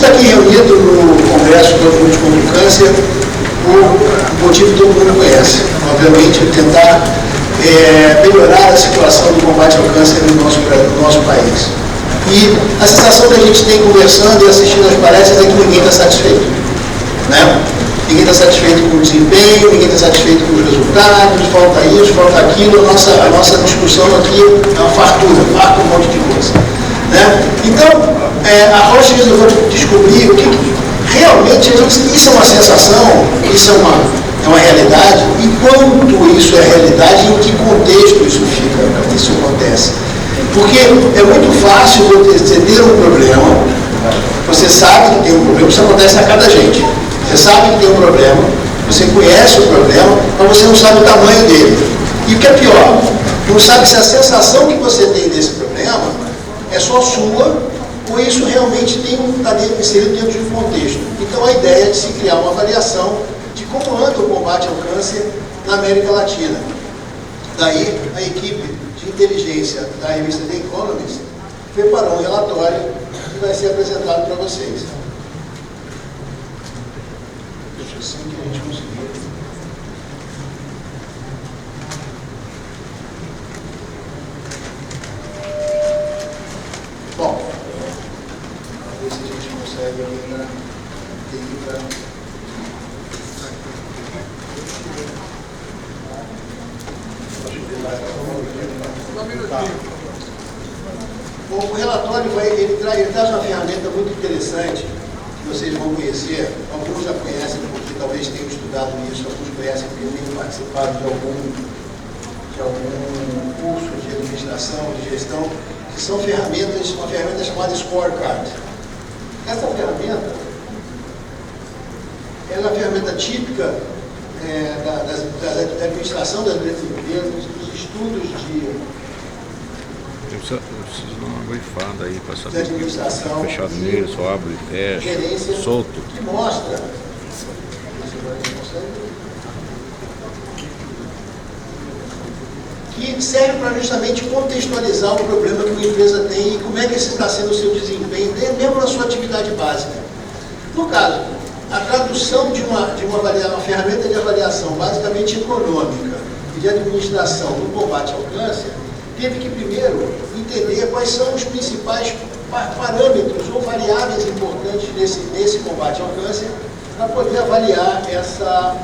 aqui reunidos no Congresso Todos Juntos contra o Câncer por um motivo que todo mundo conhece. Obviamente, tentar melhorar a situação do combate ao câncer no nosso país. E a sensação que a gente tem conversando e assistindo as palestras é que ninguém está satisfeito. Né? Ninguém está satisfeito com o desempenho, ninguém está satisfeito com os resultados, falta isso, falta aquilo. A nossa discussão aqui é uma fartura, farta um monte de coisa. Né? Então, a Roche resolveu descobrir o que realmente, isso é uma sensação, isso é uma realidade, e quanto isso é realidade e em que contexto isso acontece. Porque é muito fácil você ter um problema, você sabe que tem um problema, isso acontece a cada gente. Você sabe que tem um problema, você conhece o problema, mas você não sabe o tamanho dele. E o que é pior, não sabe se a sensação que você tem desse problema é só sua, ou isso realmente está inserido dentro de um contexto. Então a ideia é de se criar uma avaliação de como anda o combate ao câncer na América Latina. Daí a equipe de inteligência da revista The Economist preparou um relatório que vai ser apresentado para vocês. Assim que a gente conseguir. Bom, vamos ver se a gente consegue ainda Bom, o relatório ele traz uma ferramenta muito interessante que vocês vão conhecer. Alguns já conhecem porque talvez tenham estudado isso, alguns conhecem porque tenham participado de algum curso de administração, de gestão, que são ferramentas, uma ferramenta chamada Scorecard. Essa ferramenta, ela é uma ferramenta típica da administração das grandes empresas, dos estudos de... Eu preciso dar uma grifada aí para saber se está fechado nele, só abre e fecha, solto. Que mostra que serve para justamente contextualizar o problema que uma empresa tem e como é que esse está sendo o seu desempenho, mesmo na sua atividade básica. No caso, a tradução de uma ferramenta de avaliação basicamente econômica e de administração do combate ao câncer, teve que primeiro entender quais são os principais parâmetros ou variáveis importantes nesse combate ao câncer para poder avaliar essa...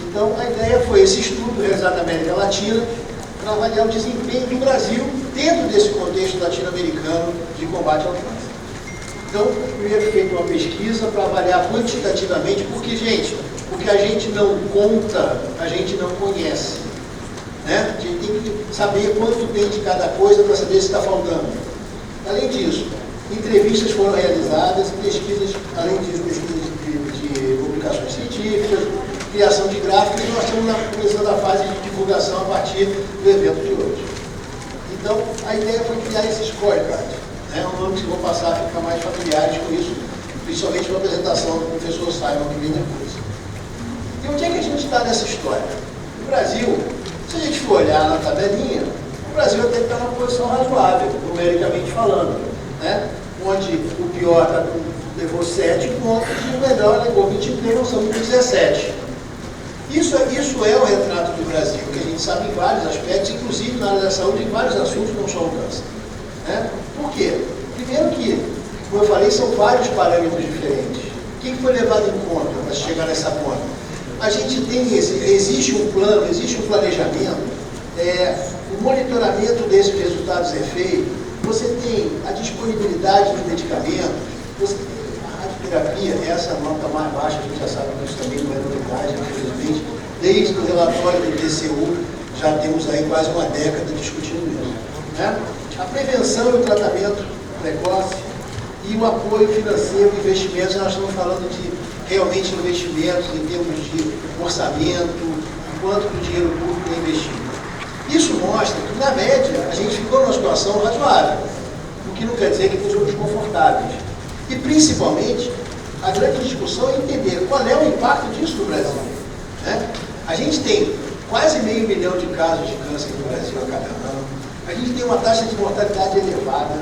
Então, a ideia foi esse estudo realizado na América Latina para avaliar o desempenho do Brasil dentro desse contexto latino-americano de combate ao câncer. Então, primeiro feito uma pesquisa para avaliar quantitativamente, porque, gente, o que a gente não conta, a gente não conhece. Né? A gente tem que saber quanto tem de cada coisa para saber se está faltando. Além disso, entrevistas foram realizadas, pesquisas, além disso, pesquisas de publicações científicas, criação de gráficos, e nós estamos começando a fase de divulgação a partir do evento de hoje. Então, a ideia foi criar esse scorecard. Né? Um nome que vou passar a ficar mais familiares com isso, principalmente com a apresentação do professor Simon, que vem depois. E onde é que a gente está nessa história? No Brasil, se a gente for olhar na tabelinha, o Brasil até está numa posição razoável, numericamente falando, né? Onde o pior levou 7 pontos e o melhor levou 23, nós somos 17. Isso é o retrato do Brasil, que a gente sabe em vários aspectos, inclusive na área da saúde, em vários assuntos, não só o câncer. Né? Por quê? Primeiro que, como eu falei, são vários parâmetros diferentes. O que foi levado em conta para chegar nessa conta? A gente tem existe um plano, existe um planejamento, o monitoramento desses resultados é feito, você tem a disponibilidade dos medicamentos, você tem a radioterapia, essa nota mais baixa, a gente já sabe que isso também não é novidade, infelizmente, desde o relatório do TCU, já temos aí quase uma década discutindo isso. Né? A prevenção e o tratamento precoce e o apoio financeiro, investimentos, nós estamos falando de realmente investimentos em termos de orçamento, quanto que o dinheiro público é investido. Isso mostra que, na média, a gente ficou numa situação razoável, o que não quer dizer que estejamos confortáveis. E, principalmente, a grande discussão é entender qual é o impacto disso no Brasil. Né? A gente tem quase 500 mil de casos de câncer no Brasil a cada ano, a gente tem uma taxa de mortalidade elevada,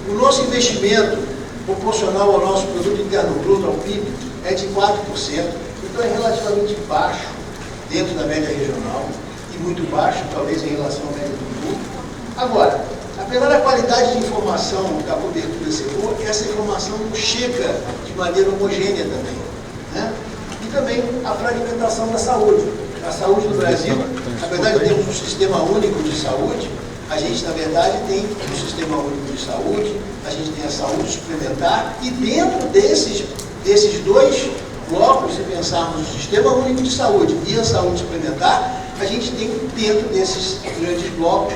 o nosso investimento proporcional ao nosso produto interno bruto, ao PIB, é de 4%. Então é relativamente baixo dentro da média regional e muito baixo, talvez, em relação à média do mundo. Agora, apesar da qualidade de informação da cobertura ser boa, essa informação não chega de maneira homogênea também, né? E também a fragmentação da saúde. A saúde no Brasil, apesar de termos um sistema único de saúde, a gente, na verdade, tem um sistema único de saúde, a gente tem a saúde suplementar, e dentro desses dois blocos, se pensarmos o sistema único de saúde e a saúde suplementar, a gente tem dentro desses grandes blocos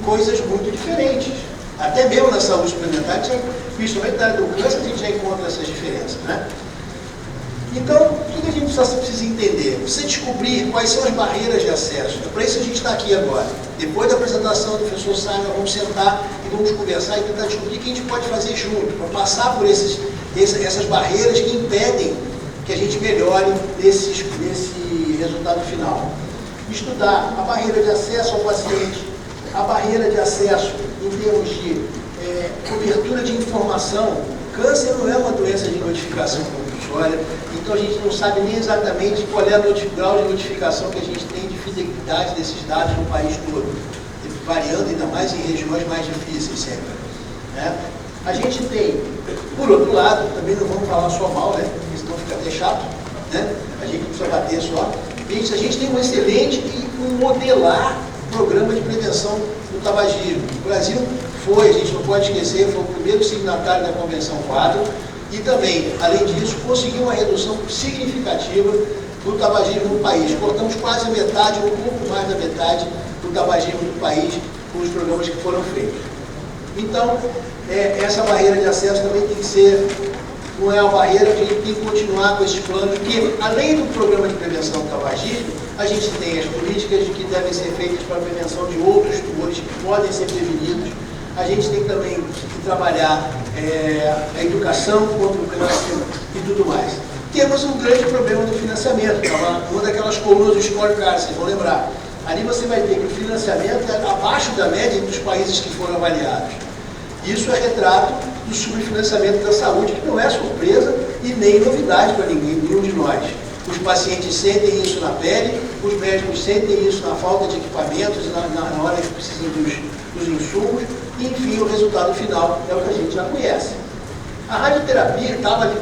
coisas muito diferentes. Até mesmo na saúde suplementar, principalmente na área do câncer, a gente já encontra essas diferenças, né? Então, o que a gente precisa entender? Precisa descobrir quais são as barreiras de acesso. Para isso a gente está aqui agora. Depois da apresentação do professor Simon, vamos sentar e vamos conversar e tentar descobrir o que a gente pode fazer junto, para passar por essas barreiras que impedem que a gente melhore nesse resultado final. Estudar a barreira de acesso ao paciente, a barreira de acesso em termos de cobertura de informação. Câncer não é uma doença de notificação compulsória, então a gente não sabe nem exatamente qual é o grau de notificação que a gente tem de fidelidade desses dados no país todo, variando ainda mais em regiões mais difíceis sempre, né? A gente tem, por outro lado, também não vamos falar só mal, né? Porque senão fica até chato, né? A gente não precisa bater só. A gente tem um excelente e um modelar programa de prevenção do tabagismo. O Brasil foi, a gente não pode esquecer, foi o primeiro signatário da Convenção Quadro e também, além disso, conseguiu uma redução significativa do tabagismo no país. Cortamos quase a metade, ou um pouco mais da metade do tabagismo do país com os programas que foram feitos. Então, essa barreira de acesso também tem que ser, não é uma barreira que a gente tem que continuar com esses planos, porque além do programa de prevenção do tabagismo, a gente tem as políticas que devem ser feitas para a prevenção de outros tumores que podem ser prevenidos. A gente tem também que trabalhar a educação contra o câncer e tudo mais. Temos um grande problema do financiamento, uma daquelas colunas do scorecard, vocês vão lembrar. Ali você vai ter que o financiamento é abaixo da média dos países que foram avaliados. Isso é retrato do subfinanciamento da saúde, que não é surpresa e nem novidade para nenhum de nós. Os pacientes sentem isso na pele, os médicos sentem isso na falta de equipamentos, na hora que precisam dos insumos, e enfim, o resultado final é o que a gente já conhece. A radioterapia estava ali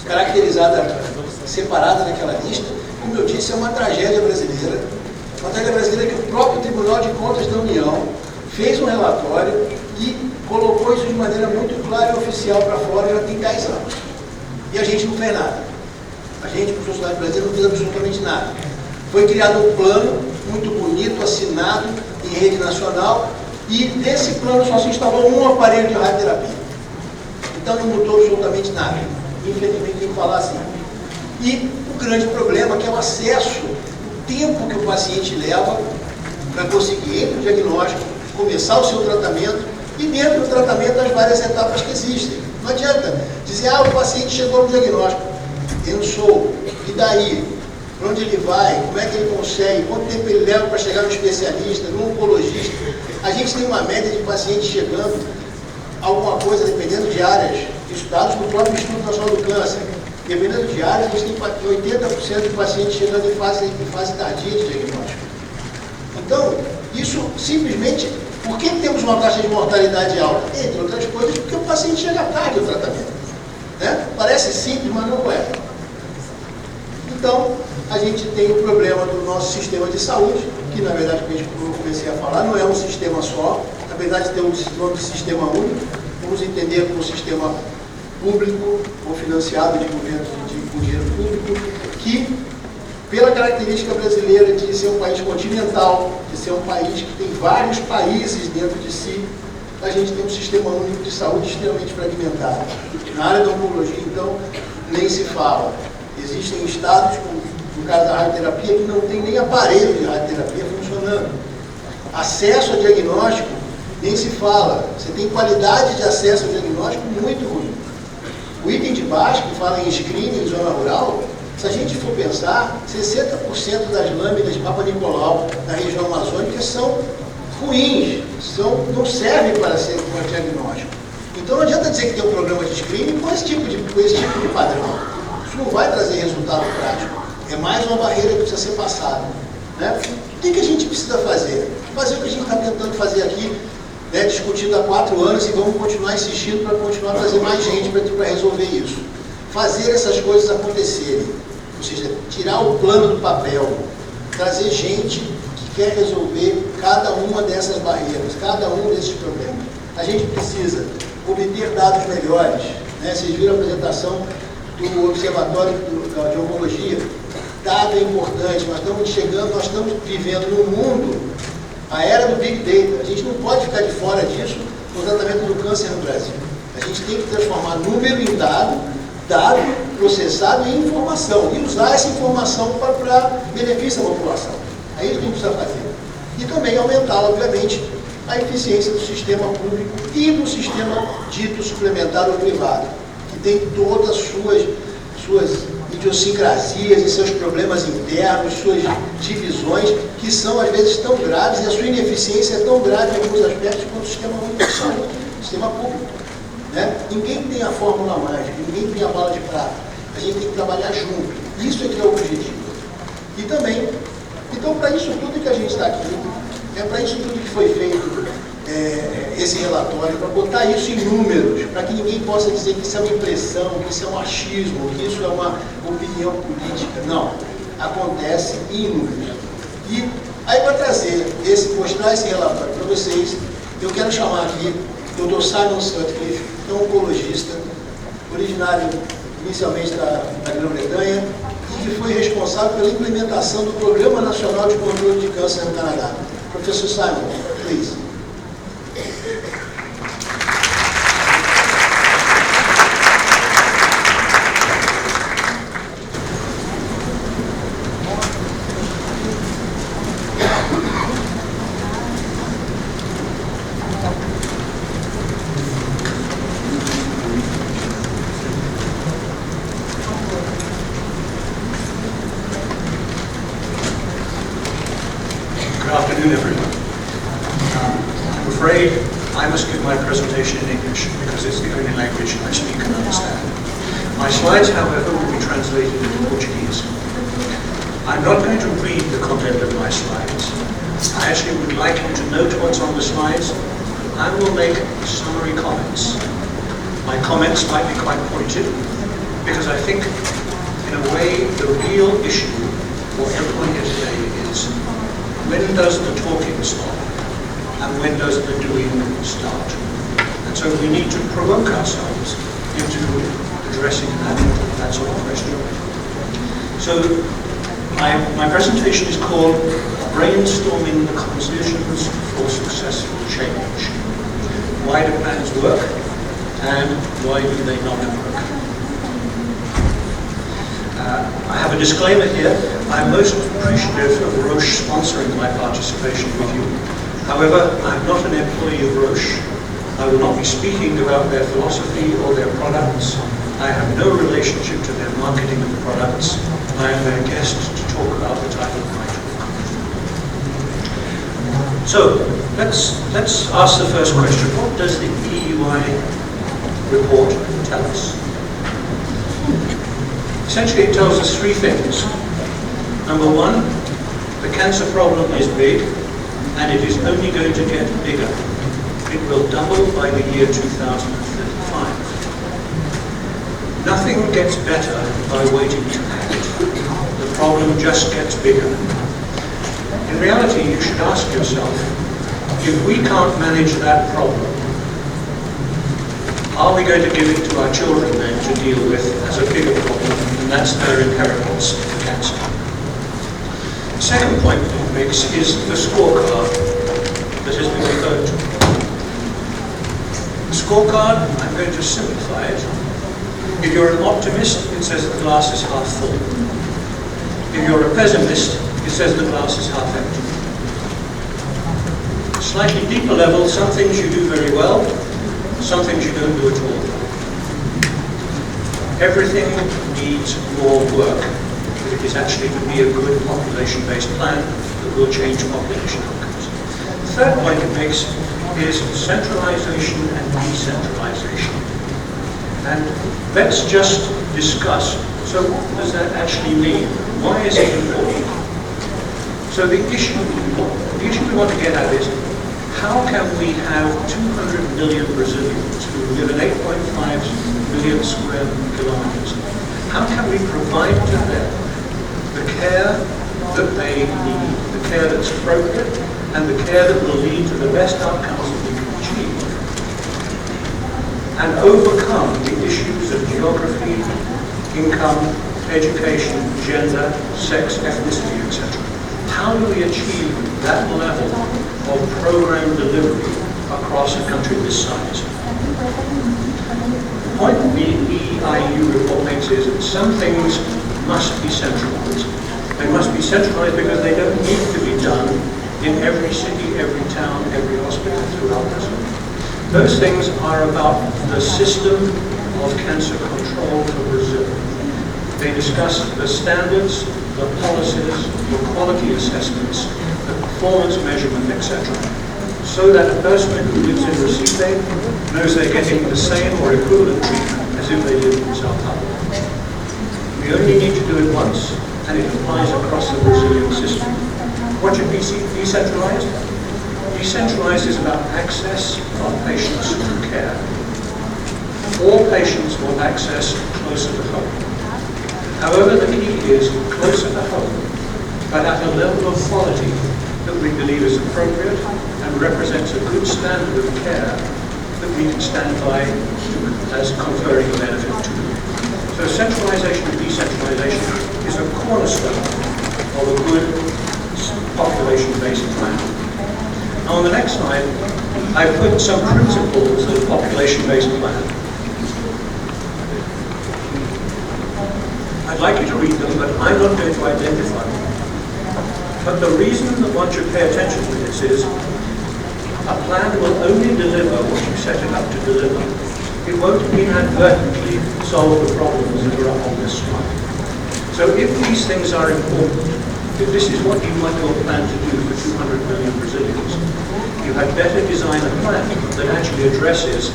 caracterizada, separada naquela lista, como eu disse, é uma tragédia brasileira que o próprio Tribunal de Contas da União fez um relatório e colocou isso de maneira muito clara e oficial para fora já tem 10 anos. E a gente não fez nada. A gente, como sociedade brasileira, não fez absolutamente nada. Foi criado um plano muito bonito, assinado em rede nacional, e desse plano só se instalou um aparelho de radioterapia. Então não mudou absolutamente nada. Infelizmente tem que falar assim. E o grande problema é que é o acesso, o tempo que o paciente leva para conseguir, entre o diagnóstico, começar o seu tratamento, e dentro do tratamento as várias etapas que existem. Não adianta dizer, o paciente chegou no diagnóstico, pensou, e daí? Para onde ele vai? Como é que ele consegue? Quanto tempo ele leva para chegar no especialista, no oncologista? A gente tem uma média de pacientes chegando, alguma coisa, dependendo de áreas, estudados no próprio Instituto Nacional do Câncer. Dependendo de áreas, a gente tem 80% de pacientes chegando em fase tardia de diagnóstico. Então, isso simplesmente... Por que temos uma taxa de mortalidade alta? Entre outras coisas, porque o paciente chega tarde ao tratamento, né? Parece simples, mas não é. Então, a gente tem o problema do nosso sistema de saúde, que na verdade, como eu comecei a falar, não é um sistema só, apesar de ter um nome de sistema único, vamos entender como um sistema público ou financiado de governo com dinheiro público, que, pela característica brasileira de ser um país continental, de ser um país que tem vários países dentro de si, a gente tem um sistema único de saúde extremamente fragmentado. Na área da oncologia, então, nem se fala. Existem estados, como no caso da radioterapia, que não tem nem aparelho de radioterapia funcionando. Acesso a diagnóstico, nem se fala. Você tem qualidade de acesso ao diagnóstico muito ruim. O item de baixo, que fala em screening em zona rural, se a gente for pensar, 60% das lâminas de Papa Nicolau da região amazônica são ruins, não servem para ser diagnóstico. Então não adianta dizer que tem um programa de screening com esse tipo de padrão. Isso não vai trazer resultado prático. É mais uma barreira que precisa ser passada. Né? O que a gente precisa fazer? Fazer o que a gente está tentando fazer aqui, né, discutindo há 4 anos e vamos continuar insistindo para continuar a trazer mais gente para resolver isso. Fazer essas coisas acontecerem. Ou seja, tirar o plano do papel, trazer gente que quer resolver cada uma dessas barreiras, cada um desses problemas. A gente precisa obter dados melhores. Né? Vocês viram a apresentação do Observatório de Oncologia. Dado é importante, nós estamos vivendo num mundo, a era do Big Data. A gente não pode ficar de fora disso no tratamento do câncer no Brasil. A gente tem que transformar número em dado processado em informação, e usar essa informação para benefício da população. É isso que a gente precisa fazer. E também aumentar, obviamente, a eficiência do sistema público e do sistema dito suplementar ou privado, que tem todas as suas idiosincrasias e seus problemas internos, suas divisões, que são às vezes tão graves, e a sua ineficiência é tão grave em alguns aspectos quanto o sistema único de saúde, o sistema público. Né? Ninguém tem a fórmula mágica, ninguém tem a bala de prata. A gente tem que trabalhar junto. Isso é que é o objetivo. E também, então, para isso tudo que a gente está aqui, é para isso tudo que foi feito esse relatório, para botar isso em números, para que ninguém possa dizer que isso é uma impressão, que isso é um achismo, que isso é uma opinião política. Não. Acontece em números. E aí, para mostrar esse relatório para vocês, eu quero chamar aqui o Dr. Simon Sutcliffe, que é um oncologista, originário inicialmente da Grã-Bretanha, e que foi responsável pela implementação do Programa Nacional de Controle de Câncer no Canadá. Professor Simon, please. Good afternoon, everyone. I'm afraid I must give my presentation in English because it's the only language I speak and understand. My slides, however, will be translated into Portuguese. I'm not going to read the content of my slides. I actually would like you to note what's on the slides. I will make summary comments. My comments might be quite pointed because I think, in a way, the real issue for everyone here today is when does the talking stop and when does the doing start? And so we need to provoke ourselves into addressing that sort of question. So my presentation is called Brainstorming the Conditions for Successful Change. Why do plans work and why do they not work? I have a disclaimer here. I'm most appreciative of Roche sponsoring my participation with you. However, I'm not an employee of Roche. I will not be speaking about their philosophy or their products. I have no relationship to their marketing of the products. I am their guest to talk about the title of my talk. So, let's ask the first question. What does the EUI report tell us? Essentially, it tells us 3 things. Number 1, the cancer problem is big, and it is only going to get bigger. It will double by the year 2035. Nothing gets better by waiting to act. The problem just gets bigger. In reality, you should ask yourself, if we can't manage that problem, are we going to give it to our children then to deal with as a bigger problem, and that's their inheritance of cancer? The second point that it makes is the scorecard that has been referred to. The scorecard, I'm going to simplify it. If you're an optimist, it says the glass is half full. If you're a pessimist, it says the glass is half empty. Slightly deeper level, some things you do very well, some things you don't do at all. Everything needs more work if it is actually to be a good population-based plan that will change population outcomes. The third point it makes is centralization and decentralization. And let's just discuss, so what does that actually mean? Why is it important? So the issue we want to get at is, how can we have 200 million Brazilians who live in 8.5 million square kilometers? How can we provide to them the care that they need, the care that's appropriate, and the care that will lead to the best outcomes that we can achieve, and overcome the issues of geography, income, education, gender, sex, ethnicity, etc. How do we achieve that level of program delivery across a country this size? The point the EIU report makes is that some things must be centralized. They must be centralized because they don't need to be done in every city, every town, every hospital throughout Brazil. Those things are about the system of cancer control for Brazil. They discuss the standards, the policies, the quality assessments, the performance measurement, etc. So that a person who lives in Recife knows they're getting the same or equivalent treatment as if they live in Sao Paulo. We only need to do it once, and it applies across the Brazilian system. What should be decentralized? Decentralized is about access of patients to care. All patients want access closer to home. However, the key is closer to home, but at a level of quality that we believe is appropriate and represents a good standard of care that we can stand by as conferring a benefit to. So centralization and decentralization is a cornerstone of a good population-based plan. Now on the next slide, I put some principles of a population-based plan. I'd like you to read them, but I'm not going to identify them. But the reason that one should pay attention to this is a plan will only deliver what you set it up to deliver. It won't inadvertently solve the problems that are up on this slide. So if these things are important, if this is what you want your plan to do for 200 million Brazilians, you had better design a plan that actually addresses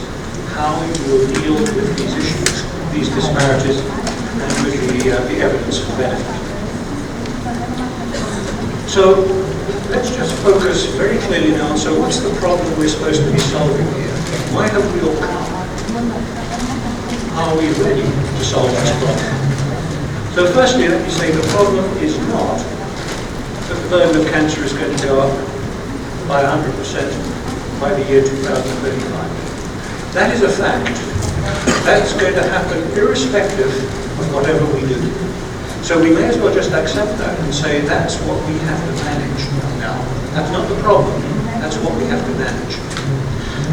how you will deal with these issues, these disparities, and with the evidence for benefit. So let's just focus very clearly now on, so what's the problem we're supposed to be solving here? Why have we all come? Are we ready to solve this problem? So firstly, let me say the problem is not that the burden of cancer is going to go up by 100% by the year 2035. That is a fact. That's going to happen irrespective of whatever we do. So we may as well just accept that and say that's what we have to manage now. That's not the problem, that's what we have to manage.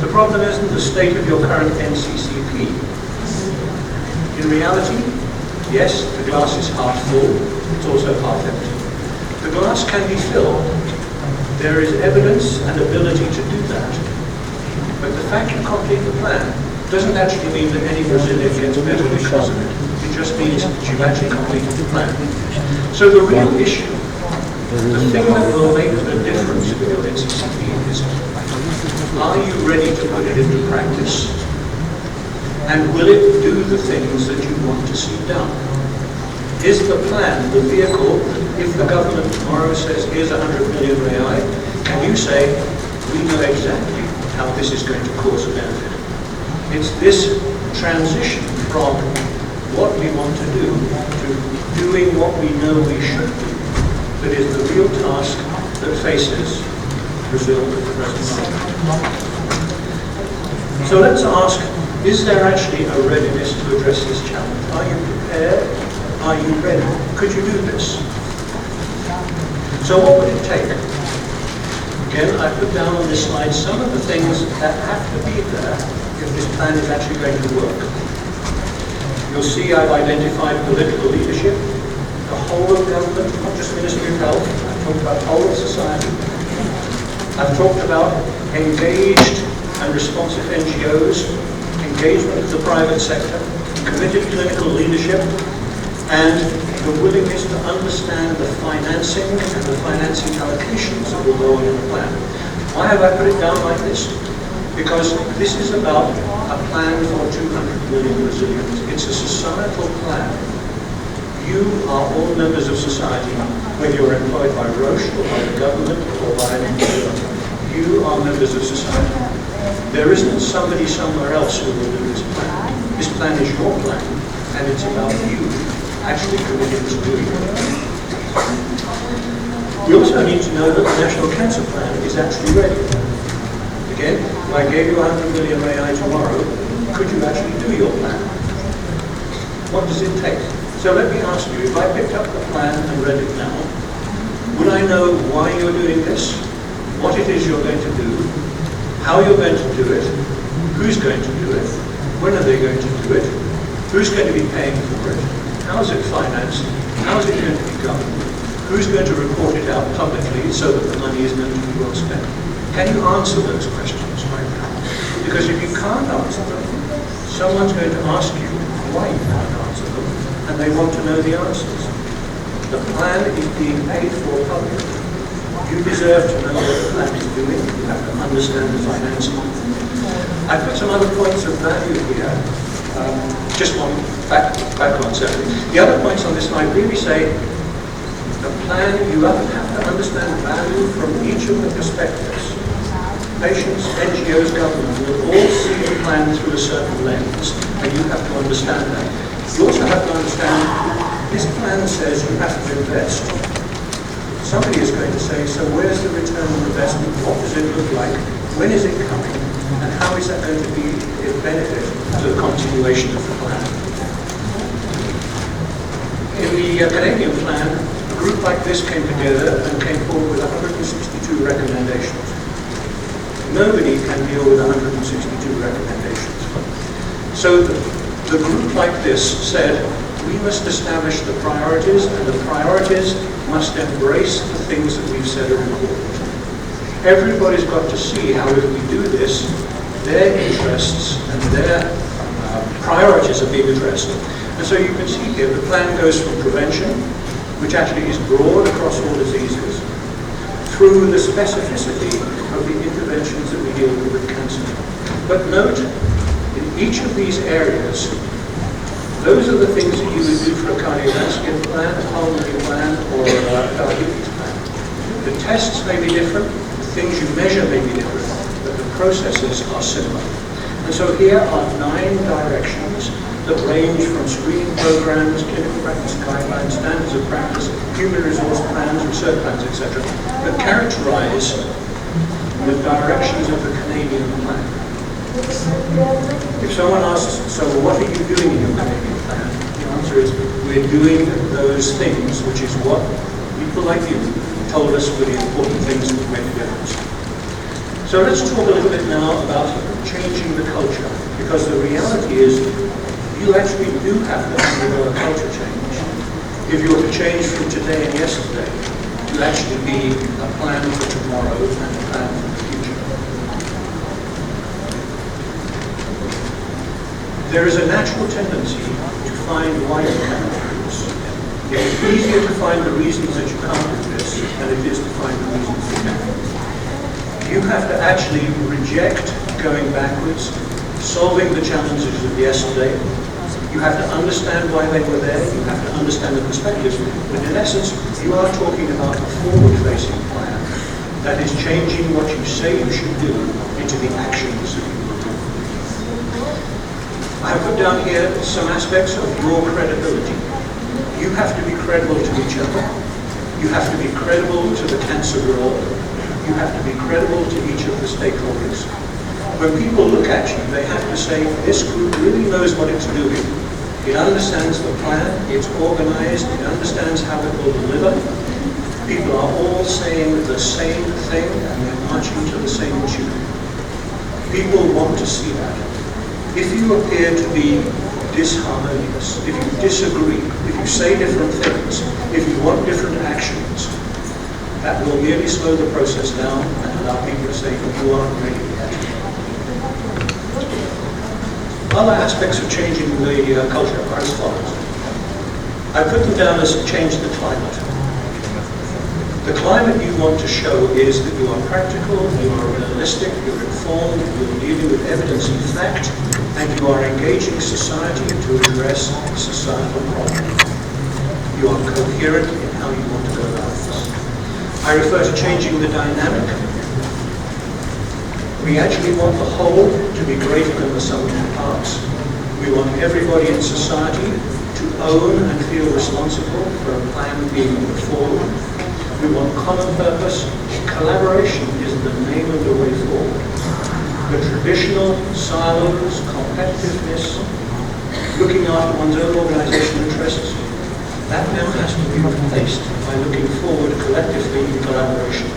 The problem isn't the state of your current NCCP. In reality, yes, the glass is half full, it's also half empty. The glass can be filled. There is evidence and ability to do that. But the fact you complete the plan doesn't actually mean that any Brazilian gets better because of it. It just means that you've actually completed the plan. So the real issue, the thing that will make the difference with your NCCP is, are you ready to put it into practice? And will it do the things that you want to see done? Is the plan the vehicle that if the government tomorrow says, here's 100 million real, and you say, we know exactly how this is going to cause a benefit? It's this transition from what we want to do to doing what we know we should do that is the real task that faces Brazil at the present moment. So let's ask, is there actually a readiness to address this challenge? Are you prepared? Are you ready? Could you do this? So what would it take? Again, I put down on this slide some of the things that have to be there if this plan is actually going to work. You'll see I've identified political leadership, the whole of government, not just Ministry of Health. I've talked about whole of society. I've talked about engaged and responsive NGOs, engagement of the private sector, committed clinical leadership, and the willingness to understand the financing and the financing allocations that will go on in the plan. Why have I put it down like this? Because this is about a plan for 200 million Brazilians. It's a societal plan. You are all members of society, whether you're employed by Roche or by the government or by an NGO. You are members of society. There isn't somebody somewhere else who will do this plan. This plan is your plan, and it's about you actually committed to doing it. We also need to know that the National Cancer Plan is actually ready. Again, if I gave you 100 million reais tomorrow, could you actually do your plan? What does it take? So let me ask you, if I picked up the plan and read it now, would I know why you're doing this, what it is you're going to do, how you're going to do it, who's going to do it, when are they going to do it, who's going to be paying for it, how is it financed, how is it going to be governed, who's going to report it out publicly so that the money is going to be well spent? Can you answer those questions right now? Because if you can't answer them, someone's going to ask you why you can't answer them, and they want to know the answers. The plan is being paid for publicly. You deserve to know what the plan is doing. You have to understand the financing. I put some other points of value here. Just one background certainly. The other points on this slide really say the plan, you have to understand value from each of the perspectives. Patients, NGOs, government will all see the plan through a certain lens, and you have to understand that. You also have to understand this plan says you have to invest. Somebody is going to say, so where's the return on investment? What does it look like? When is it coming? And how is that going to be a benefit to the continuation of the plan? In the Canadian plan, a group like this came together and came forward with 162 recommendations. Nobody can deal with 162 recommendations. So the group like this said, we must establish the priorities, and the priorities must embrace the things that we've said are important. Everybody's got to see how if we do this, their interests and their priorities are being addressed. And so you can see here, the plan goes from prevention, which actually is broad across all diseases, through the specificity of the interventions that we deal with cancer. But note, in each of these areas, those are the things that you would do for a cardiovascular plan, a pulmonary plan, or a diabetes plan. The tests may be different, the things you measure may be different, but the processes are similar. And so here are 9 directions that range from screening programs, clinical practice guidelines, standards of practice, human resource plans, research plans, etc., that characterize the directions of the Canadian plan. If someone asks, so what are you doing in your Canadian plan? The answer is, we're doing those things, which is what people like you told us were the important things that would make a difference. So let's talk a little bit now about changing the culture, because the reality is, you actually do have to undergo a culture change. If you were to change from today and yesterday, to actually be a plan for tomorrow and a plan for the future. There is a natural tendency to find why you cannot do this. It's easier to find the reasons that you can't do this than it is to find the reasons you can. You have to actually reject going backwards, solving the challenges of yesterday. You have to understand why they were there. You have to understand the perspectives. But in essence, you are talking about a forward-facing plan that is changing what you say you should do into the actions that you will do. I have put down here some aspects of your credibility. You have to be credible to each other. You have to be credible to the cancer world. You have to be credible to each of the stakeholders. When people look at you, they have to say, this group really knows what it's doing. It understands the plan, it's organized, it understands how it will deliver. People are all saying the same thing and they're marching to the same tune. People want to see that. If you appear to be disharmonious, if you disagree, if you say different things, if you want different actions, that will merely slow the process down and allow people to say, you aren't ready yet. Other aspects of changing the culture are as follows. I put them down as change the climate. The climate you want to show is that you are practical, you are realistic, you're informed, you're dealing with evidence and fact, and you are engaging society to address societal problems. You are coherent in how you want to go about this. I refer to changing the dynamic. We actually want the whole to be greater than the sum of the parts. We want everybody in society to own and feel responsible for a plan being put forward. We want common purpose. Collaboration is the name of the way forward. The traditional silos, competitiveness, looking after one's own organizational interests, that now has to be replaced by looking forward collectively in collaboration.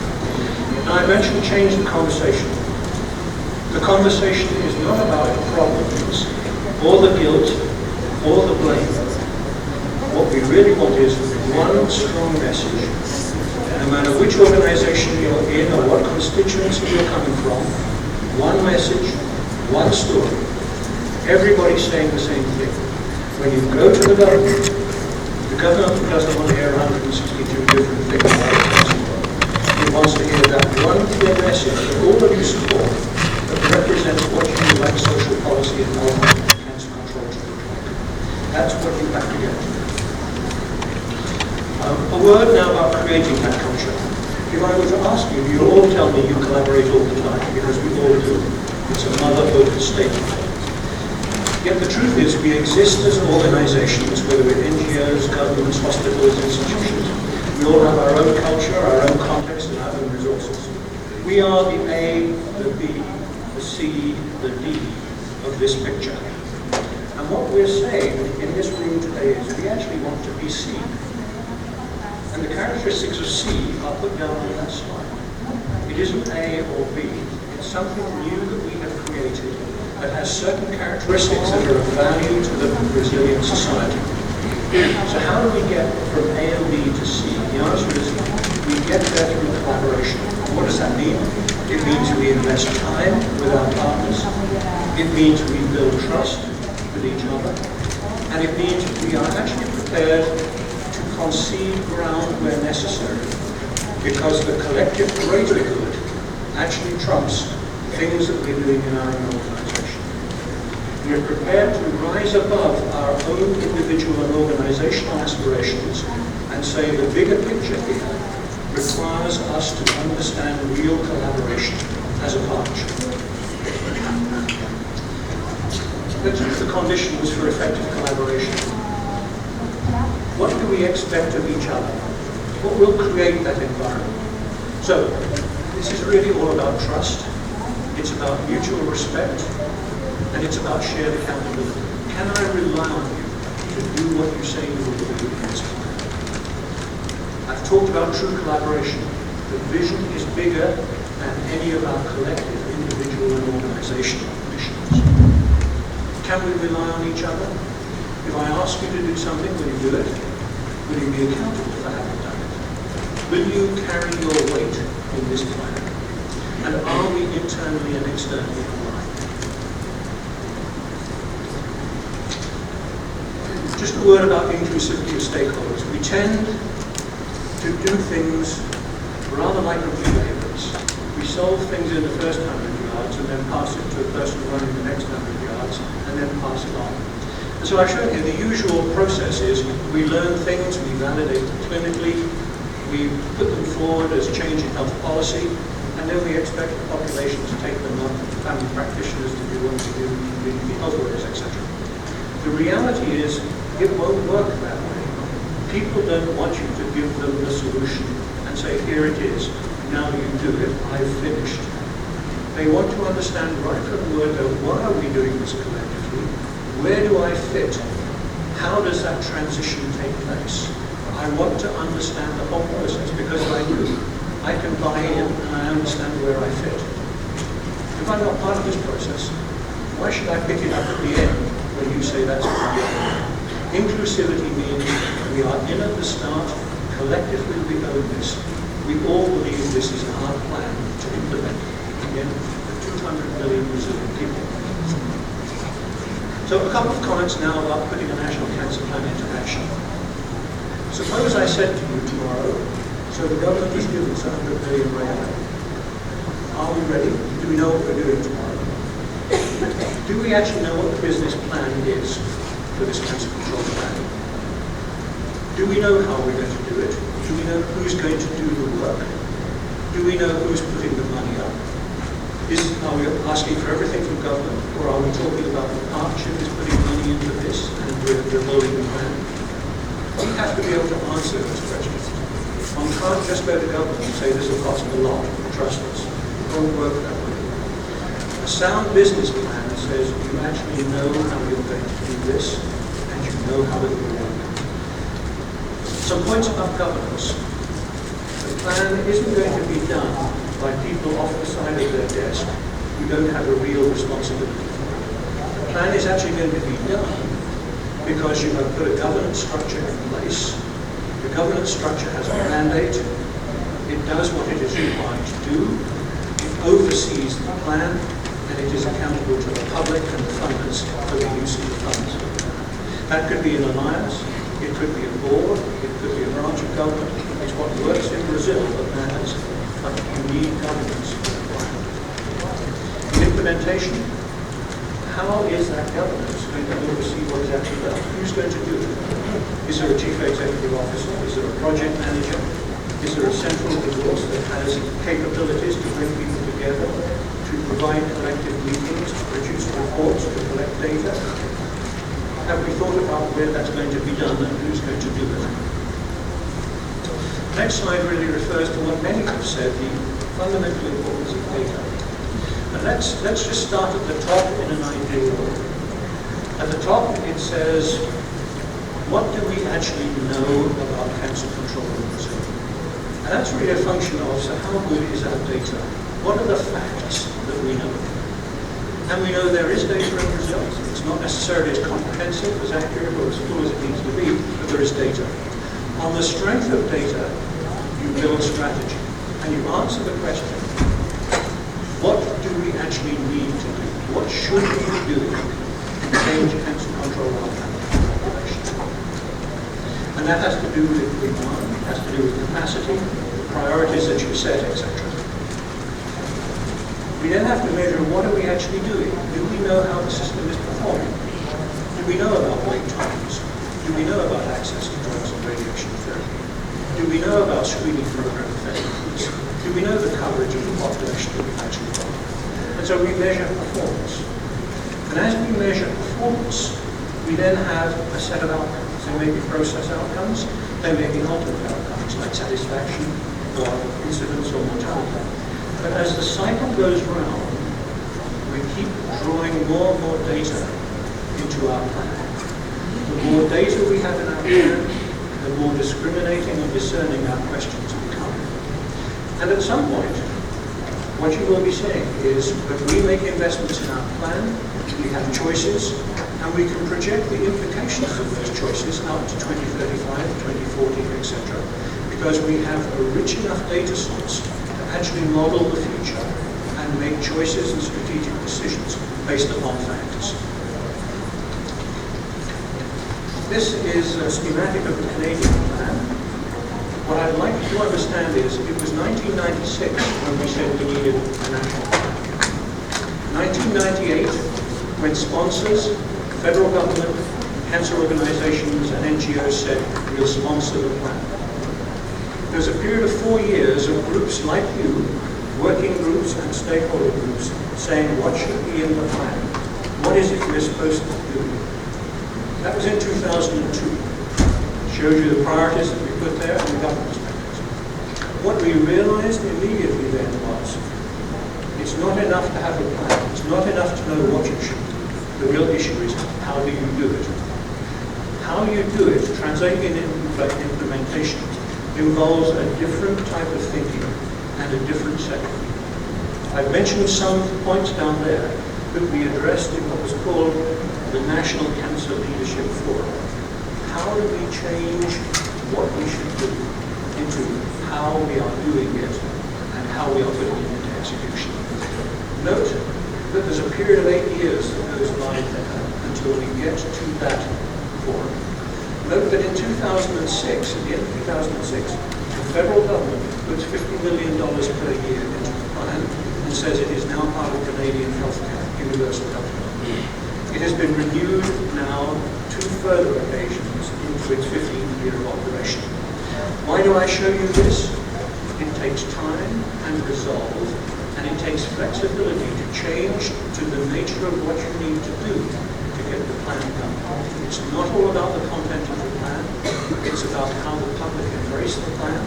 Now I mentioned change the conversation. The conversation is not about problems, or the guilt, or the blame. What we really want is one strong message. No matter which organization you're in or what constituency you're coming from, one message, one story. Everybody's saying the same thing. When you go to the government doesn't want to hear 162 different things about it. It wants to hear that one clear message that all of you support that represents what you like social policy and cancer control to look like. That's what you have to get to. A word now about creating that culture. If I were to ask you, you all tell me you collaborate all the time, because we all do. It's a mother-oath statement. Yet the truth is, we exist as organizations, whether we're NGOs, governments, hospitals, institutions. We all have our own culture, our own context, and our own resources. We are the A, the B, the C, the D of this picture. And what we're saying in this room today is we actually want to be seen. And the characteristics of C are put down on that slide. It isn't A or B. It's something new that we have created that has certain characteristics that are of value to the resilient society. So how do we get from A and B to C? The answer is we get there through collaboration. What does that mean? It means we invest time with our partners. It means we build trust with each other. And it means we are actually prepared concede ground where necessary, because the collective greater good actually trumps things that we're doing in our own organization. We're prepared to rise above our own individual and organizational aspirations and say the bigger picture here requires us to understand real collaboration as a partnership. Let's look at the conditions for effective collaboration. What do we expect of each other? What will create that environment? So, this is really all about trust. It's about mutual respect. And it's about shared accountability. Can I rely on you to do what you say you will do in this plan? I've talked about true collaboration. The vision is bigger than any of our collective individual and organizational missions. Can we rely on each other? If I ask you to do something, will you do it? Will you be accountable for having done it? Will you carry your weight in this plan? And are we internally and externally aligned? Just a word about the inclusivity of stakeholders. We tend to do things rather like a relay race. We solve things in the first 100 yards and then pass it to a person running the next 100 yards and then pass it on. And so I've shown here the usual process is we learn things, we validate them clinically, we put them forward as change in health policy, and then we expect the population to take them up, family practitioners to do what to do, community health workers, etc. The reality is it won't work that way. People don't want you to give them the solution and say, here it is, now you do it, I've finished. They want to understand right from the word go, why are we doing this collectively? Where do I fit? How does that transition take place? I want to understand the whole process, because if I do, I can buy in and I understand where I fit. If I'm not part of this process, why should I pick it up at the end when you say that's what I'm doing? Inclusivity means we are in at the start, collectively we own this. We all believe this is our plan to implement in the 200 million Brazilian people. So a couple of comments now about putting a national cancer plan into action. Suppose I said to you tomorrow, So the government has given us 100 million right now. Are we ready? Do we know what we're doing tomorrow? Do we actually know what the business plan is for this cancer control plan? Do we know how we're going to do it? Do we know who's going to do the work? Do we know who's putting the money up? Are we asking for everything from government, or are we talking about the partnership is putting money into this and we're holding the plan? We have to be able to answer those questions. One can't just go to government and say this will cost a lot, trust us. It won't work that way. A sound business plan says you actually know how you're going to do this and you know how it will work. Some points about governance. The plan isn't going to be done by people off the side of their desk who don't have a real responsibility. The plan is actually going to be done because you have put a governance structure in place. The governance structure has a mandate. It does what it is required to do. It oversees the plan, and it is accountable to the public and the funders for the use of the funds. That could be an alliance. It could be a board. It could be a branch of government. It's what works in Brazil that matters. But you need governance. In implementation, how is that governance going to oversee what is actually done? Who's going to do it? Is there a chief executive officer? Is there a project manager? Is there a central resource that has capabilities to bring people together, to provide collective meetings, to produce reports, to collect data? Have we thought about where that's going to be done and who's going to do it? Next slide really refers to what many have said, the fundamental importance of data. And let's just start at the top in an ideal world. At the top it says, what do we actually know about cancer control in Brazil? And that's really a function of, so how good is our data? What are the facts that we know? And we know there is data in Brazil. It's not necessarily as comprehensive, as accurate, or as full as it needs to be, but there is data. On the strength of data, you build strategy. And you answer the question, what do we actually need to do? What should we be doing to change cancer control in our population? And that has to do with demand, it has to do with capacity, the priorities that you set, etc. We then have to measure what are we actually doing? Do we know how the system is performing? Do we know about wait times? Do we know about access to drugs and radiation therapy? Do we know about screening program effectiveness? Do we know the coverage of the population that we've actually got? And so we measure performance. And as we measure performance, we then have a set of outcomes. They may be process outcomes, they may be ultimate outcomes like satisfaction or incidence or mortality. But as the cycle goes round, we keep drawing more and more data into our plan. The more data we have in our plan, the more discriminating and discerning our questions become. And at some point, what you will be saying is that we make investments in our plan, we have choices, and we can project the implications of those choices out to 2035, 2040, etc. Because we have a rich enough data source to actually model the future and make choices and strategic decisions based upon facts. This is a schematic of the Canadian plan. What I'd like you to understand is it was 1996 when we said we needed a national plan. 1998, when sponsors, federal government, cancer organizations and NGOs said we'll sponsor the plan. There was a period of 4 years of groups like you, working groups and stakeholder groups, saying what should be in the plan? What is it we're supposed to do? That was in 2002. Showed you the priorities that we put there and the government's mechanism. What we realized immediately then was, it's not enough to have a plan. It's not enough to know what you should do. The real issue is, how do you do it? How you do it, translating it into implementation, involves a different type of thinking and a different set of people. I've mentioned some points down there that we addressed in what was called the National Cancer Leadership Forum. How do we change what we should do into how we are doing it and how we are putting it into execution? Note that there's a period of 8 years that goes by there until we get to that forum. Note that in 2006, at the end of 2006, the federal government puts $50 million per year into the plan and says it is now part of Canadian healthcare, universal healthcare. It has been renewed now 2 further occasions into its 15th year of operation. Why do I show you this? It takes time and resolve, and it takes flexibility to change to the nature of what you need to do to get the plan done. It's not all about the content of the plan, it's about how the public embrace the plan,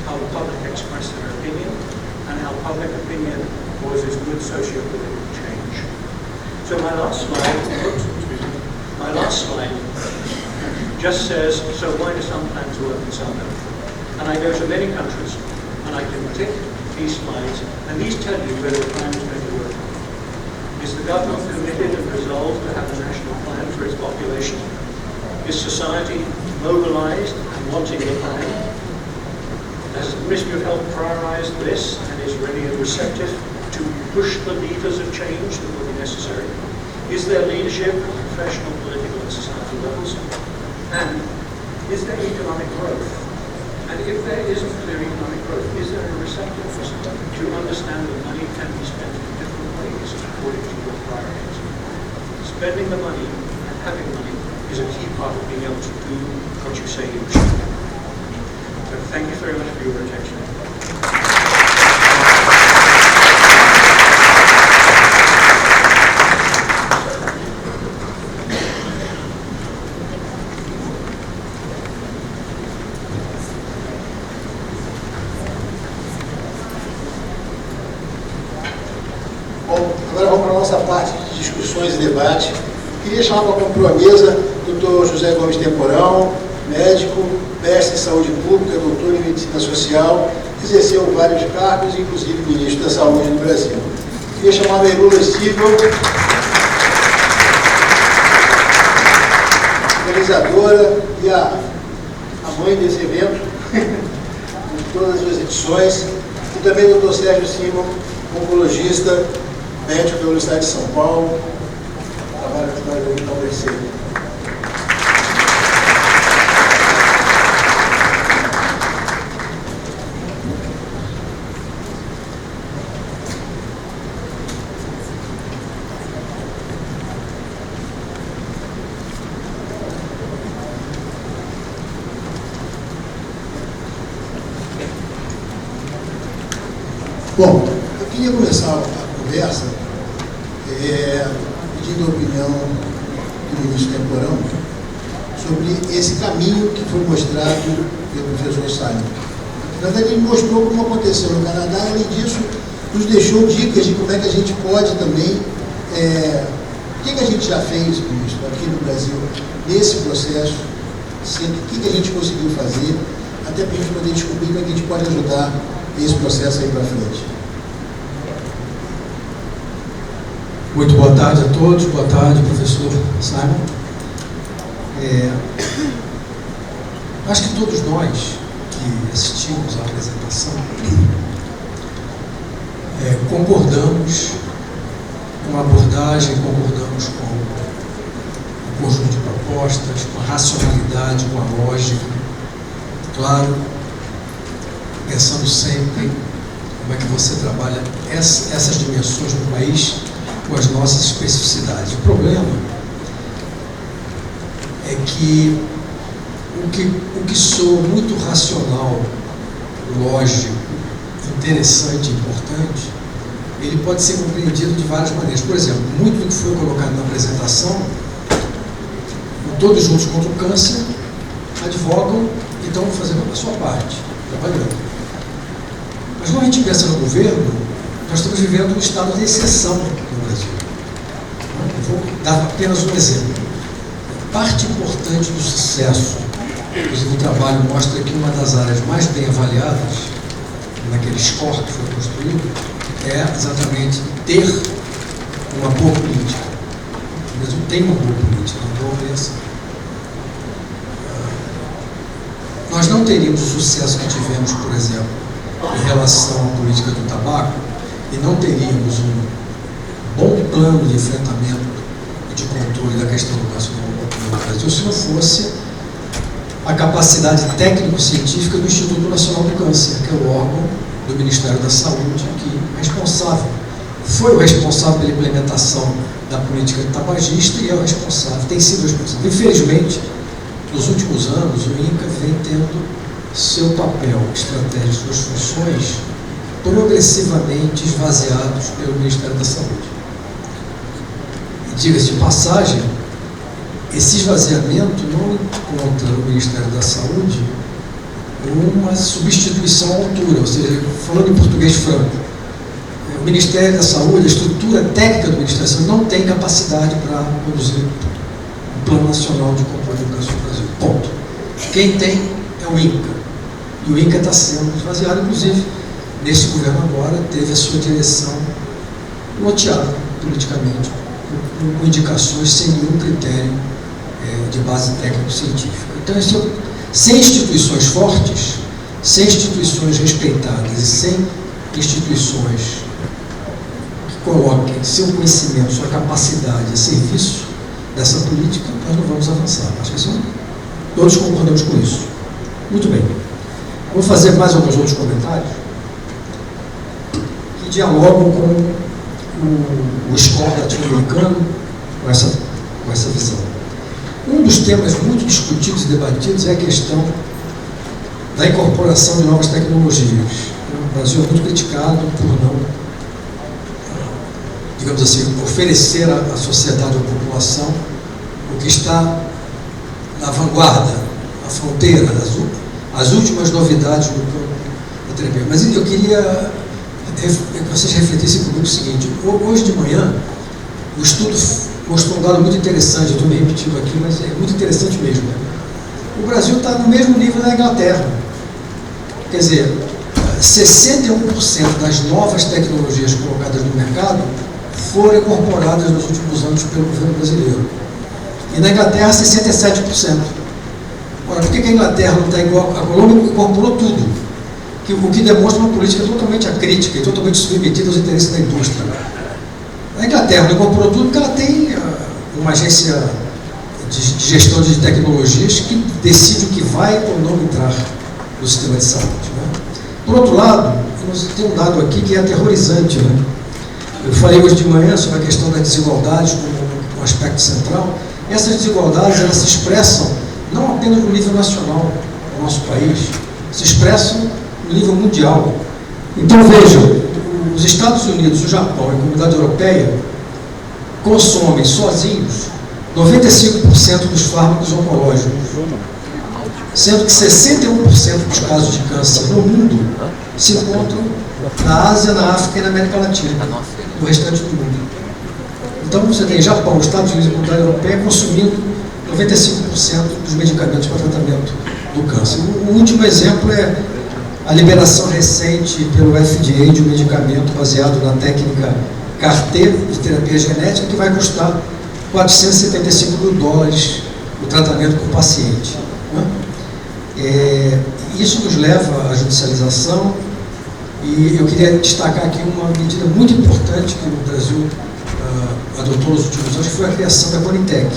how the public express their opinion, and how public opinion causes good socio-political change. So my last slide just says, so why do some plans work and some don't? And I go to many countries, and I can tick these slides, and these tell you where the plan is going to work. Is the government committed and resolved to have a national plan for its population? Is society mobilized and wanting the plan? Has the Ministry of Health prioritized this and is ready and receptive to push the levers of change that will be necessary? Is there leadership at professional, political, and societal levels? And is there economic growth? And if there isn't clear economic growth, is there a receptiveness to understand that money can be spent in different ways according to your priorities? Spending the money and having money is a key part of being able to do what you say you should do. So thank you very much for your attention. Agora vamos para a nossa parte de discussões e debate. Queria chamar para compor a mesa o Dr. José Gomes Temporão, médico, mestre em saúde pública, doutor em medicina social, exerceu vários cargos, inclusive ministro da Saúde no Brasil. Queria chamar a Merula Stigl, organizadora e a mãe desse evento, de todas as suas edições, e também o Dr. Sérgio Simon, oncologista, médico da Universidade de São Paulo, trabalha no UFC. Bom, eu queria começar a conversa pedindo a opinião do ministro Temporão sobre esse caminho que foi mostrado pelo professor Simon. Na verdade, ele mostrou como aconteceu no Canadá, além disso, nos deixou dicas de como é que a gente pode também, o que a gente já fez, ministro, aqui no Brasil, nesse processo, o que a gente conseguiu fazer, até para a gente poder descobrir como é que a gente pode ajudar esse processo aí para frente. Muito boa tarde a todos, boa tarde, professor Simon. Acho que todos nós que assistimos à apresentação concordamos com a abordagem, concordamos com o conjunto de propostas, com a racionalidade, com a lógica, claro, pensando sempre como é que você trabalha essas dimensões no país com as nossas especificidades. O problema é que o que soa muito racional, lógico, interessante, importante, ele pode ser compreendido de várias maneiras. Por exemplo, muito do que foi colocado na apresentação, todos juntos contra o câncer, advogam e estão fazendo a sua parte, trabalhando. Mas quando a gente pensa no governo, nós estamos vivendo um estado de exceção no Brasil. Eu vou dar apenas um exemplo. Parte importante do sucesso, inclusive o trabalho mostra que uma das áreas mais bem avaliadas, naquele score que foi construído, é exatamente ter uma boa política. O Brasil tem uma boa política, uma boa avaliação. Nós não teríamos o sucesso que tivemos, por exemplo, em relação à política do tabaco, e não teríamos um bom plano de enfrentamento e de controle da questão do câncer no Brasil se não fosse a capacidade técnico-científica do Instituto Nacional do Câncer, que é o órgão do Ministério da Saúde que é responsável, foi o responsável pela implementação da política tabagista e é o responsável, tem sido responsável. Infelizmente, nos últimos anos, o INCA vem tendo seu papel estratégico, suas funções, progressivamente esvaziados pelo Ministério da Saúde. E diga-se de passagem, esse esvaziamento não encontra no Ministério da Saúde uma substituição à altura, ou seja, falando em português franco, o Ministério da Saúde, a estrutura técnica do Ministério da Saúde não tem capacidade para produzir um plano nacional de controle de educação no Brasil. Ponto. Quem tem é o INCA. E o INCA está sendo esvaziado, inclusive, nesse governo agora, teve a sua direção loteada politicamente, com indicações sem nenhum critério de base técnico-científica. Então, sem instituições fortes, sem instituições respeitadas e sem instituições que coloquem seu conhecimento, sua capacidade a serviço dessa política, nós não vamos avançar. Acho que todos concordamos com isso. Muito bem. Vou fazer mais alguns outros comentários que dialogam com o score latino-americano, com essa visão. Um dos temas muito discutidos e debatidos é a questão da incorporação de novas tecnologias. O Brasil é muito criticado por não, digamos assim, oferecer à sociedade, à população, o que está na vanguarda, a fronteira, as últimas novidades do campo da terapia. Mas eu queria que vocês refletissem comigo o seguinte: hoje de manhã, o estudo mostrou um dado muito interessante, eu estou me repetindo aqui, mas é muito interessante mesmo. O Brasil está no mesmo nível da Inglaterra. Quer dizer, 61% das novas tecnologias colocadas no mercado foram incorporadas nos últimos anos pelo governo brasileiro. E na Inglaterra, 67%. Ora, por que a Inglaterra não está igual? A Colômbia incorporou tudo, o que demonstra uma política totalmente acrítica e totalmente submetida aos interesses da indústria. A Inglaterra não incorporou tudo porque ela tem uma agência de gestão de tecnologias que decide o que vai ou não entrar no sistema de saúde. Né? Por outro lado, nós temos um dado aqui que é aterrorizante. Né? Eu falei hoje de manhã sobre a questão das desigualdades como um aspecto central. Essas desigualdades, elas se expressam não apenas no nível nacional do nosso país, se expressam no nível mundial. Então, vejam, os Estados Unidos, o Japão e a Comunidade Europeia consomem sozinhos 95% dos fármacos oncológicos, sendo que 61% dos casos de câncer no mundo se encontram na Ásia, na África e na América Latina, no restante do mundo. Então, você tem Japão, Estados Unidos e a Comunidade Europeia consumindo 95% dos medicamentos para tratamento do câncer. O último exemplo é a liberação recente pelo FDA de um medicamento baseado na técnica CAR-T de terapia genética, que vai custar $475 mil o tratamento por paciente. Né? Isso nos leva à judicialização, e eu queria destacar aqui uma medida muito importante que o Brasil adotou nos últimos anos, que foi a criação da CONITEC,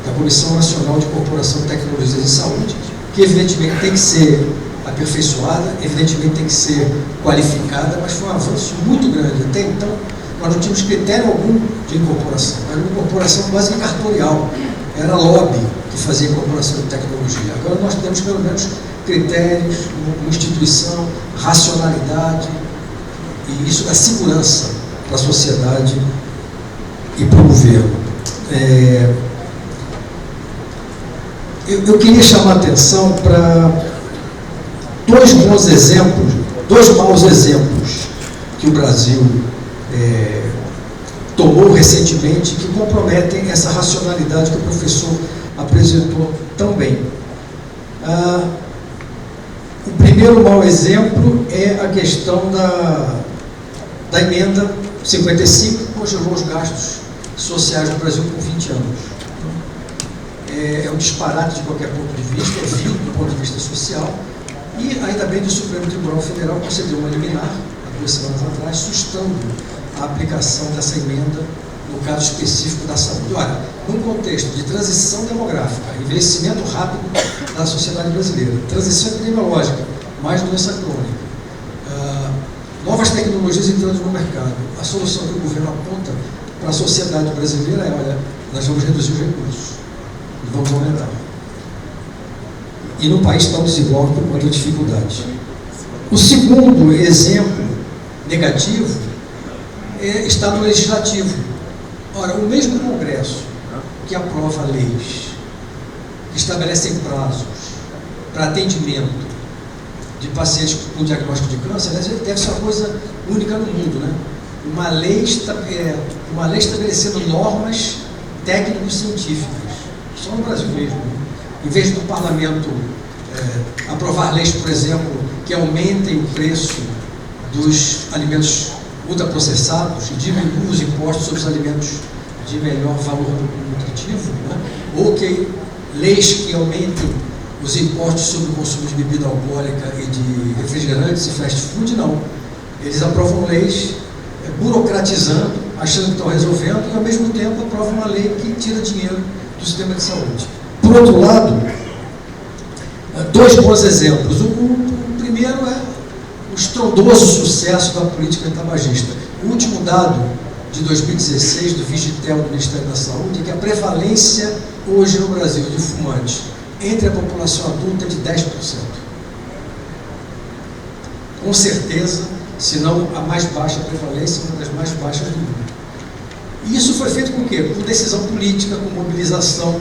da Comissão Nacional de Incorporação de Tecnologias em Saúde, que evidentemente tem que ser aperfeiçoada, evidentemente tem que ser qualificada, mas foi um avanço muito grande. Até então, nós não tínhamos critério algum de incorporação, era uma incorporação quase cartorial, era lobby que fazia incorporação de tecnologia. Agora nós temos pelo menos critérios, uma instituição, racionalidade, e isso dá segurança para a sociedade e para o governo. Eu queria chamar a atenção para dois maus exemplos que o Brasil tomou recentemente, que comprometem essa racionalidade que o professor apresentou tão bem. O primeiro mau exemplo é a questão da emenda 55, que congelou os gastos sociais no Brasil por 20 anos. É um disparate de qualquer ponto de vista, é vil do ponto de vista social, e ainda bem que o Supremo Tribunal Federal concedeu uma liminar, há 2 semanas atrás, sustando a aplicação dessa emenda no caso específico da saúde. Olha, num contexto de transição demográfica, envelhecimento rápido da sociedade brasileira, transição epidemiológica, mais doença crônica, novas tecnologias entrando no mercado, a solução que o governo aponta para a sociedade brasileira é, olha, nós vamos reduzir os recursos e vamos aumentar. E no país tão desigual por conta de dificuldades. O segundo exemplo negativo está no legislativo. Ora, o mesmo Congresso que aprova leis, que estabelecem prazos para atendimento de pacientes com diagnóstico de câncer, deve ser uma coisa única no mundo, né? Uma lei estabelecendo normas técnico-científicas, só no Brasil mesmo. Em vez do parlamento aprovar leis, por exemplo, que aumentem o preço dos alimentos ultraprocessados e diminuam os impostos sobre os alimentos de melhor valor nutritivo, né? Ou que leis que aumentem os impostos sobre o consumo de bebida alcoólica e de refrigerantes e fast food, não. Eles aprovam leis burocratizando, achando que estão resolvendo, e ao mesmo tempo aprovam uma lei que tira dinheiro do sistema de saúde. Por outro lado, dois bons exemplos. O primeiro é o estrondoso sucesso da política tabagista. O último dado de 2016 do Vigitel do Ministério da Saúde é que a prevalência hoje no Brasil de fumantes entre a população adulta é de 10%. Com certeza, se não a mais baixa prevalência, uma das mais baixas do mundo. E isso foi feito com o quê? Com decisão política, com mobilização,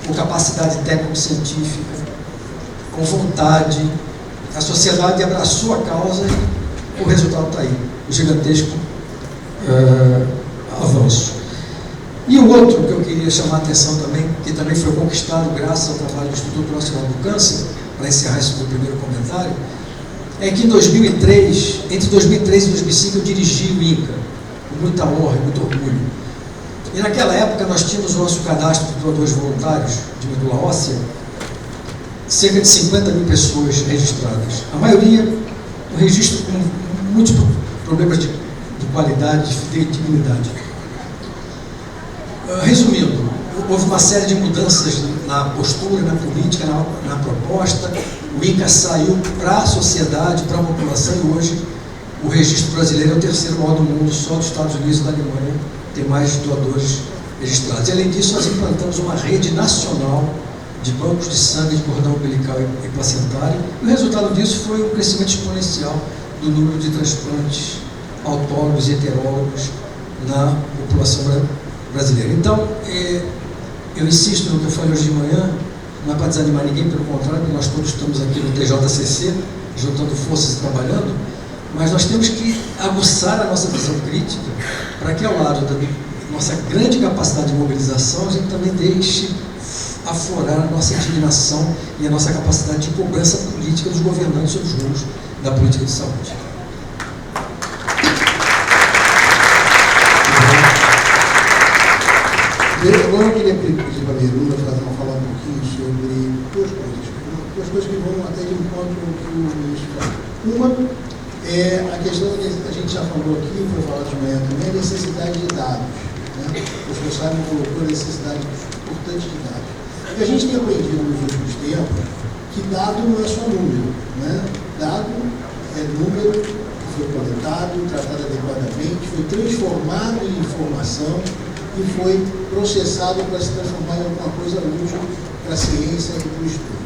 com capacidade técnico-científica, com vontade. A sociedade abraçou a causa e o resultado está aí, o gigantesco avanço. E o outro que eu queria chamar a atenção também, que também foi conquistado graças ao trabalho do Instituto Nacional do Câncer, para encerrar esse meu primeiro comentário, é que em 2003, entre 2003 e 2005, eu dirigi o INCA, com muita honra e muito orgulho. E naquela época nós tínhamos o nosso cadastro de doadores voluntários de medula óssea, cerca de 50 mil pessoas registradas. A maioria no registro com muitos problemas de qualidade, de fidelidade. Resumindo, houve uma série de mudanças na postura, na política, na proposta. O INCA saiu para a sociedade, para a população, e hoje o registro brasileiro é o terceiro maior do mundo, só dos Estados Unidos e da Alemanha tem mais doadores registrados. E além disso, nós implantamos uma rede nacional de bancos de sangue, de cordão umbilical e placentário, e o resultado disso foi um crescimento exponencial do número de transplantes autólogos e heterólogos na população brasileira. Então, eu insisto no que eu falei hoje de manhã, não é para desanimar ninguém, pelo contrário, porque nós todos estamos aqui no TJCC, juntando forças e trabalhando, mas nós temos que aguçar a nossa visão crítica para que, ao lado da nossa grande capacidade de mobilização, a gente também deixe aflorar a nossa indignação e a nossa capacidade de cobrança política dos governantes sobre os rumos da política de saúde. Agora eu queria pedir para a Miruna falar um pouquinho sobre duas coisas que vão até de encontro com o que o ministro falou. Uma é a questão que a gente já falou aqui, foi falado de manhã também, a necessidade de dados. Né? O professor Simon colocou a necessidade importante de dados. E a gente tem aprendido nos últimos tempos que dado não é só número. Né? Dado é número que foi coletado, tratado adequadamente, foi transformado em informação e foi processado para se transformar em alguma coisa útil para a ciência e para o estudo.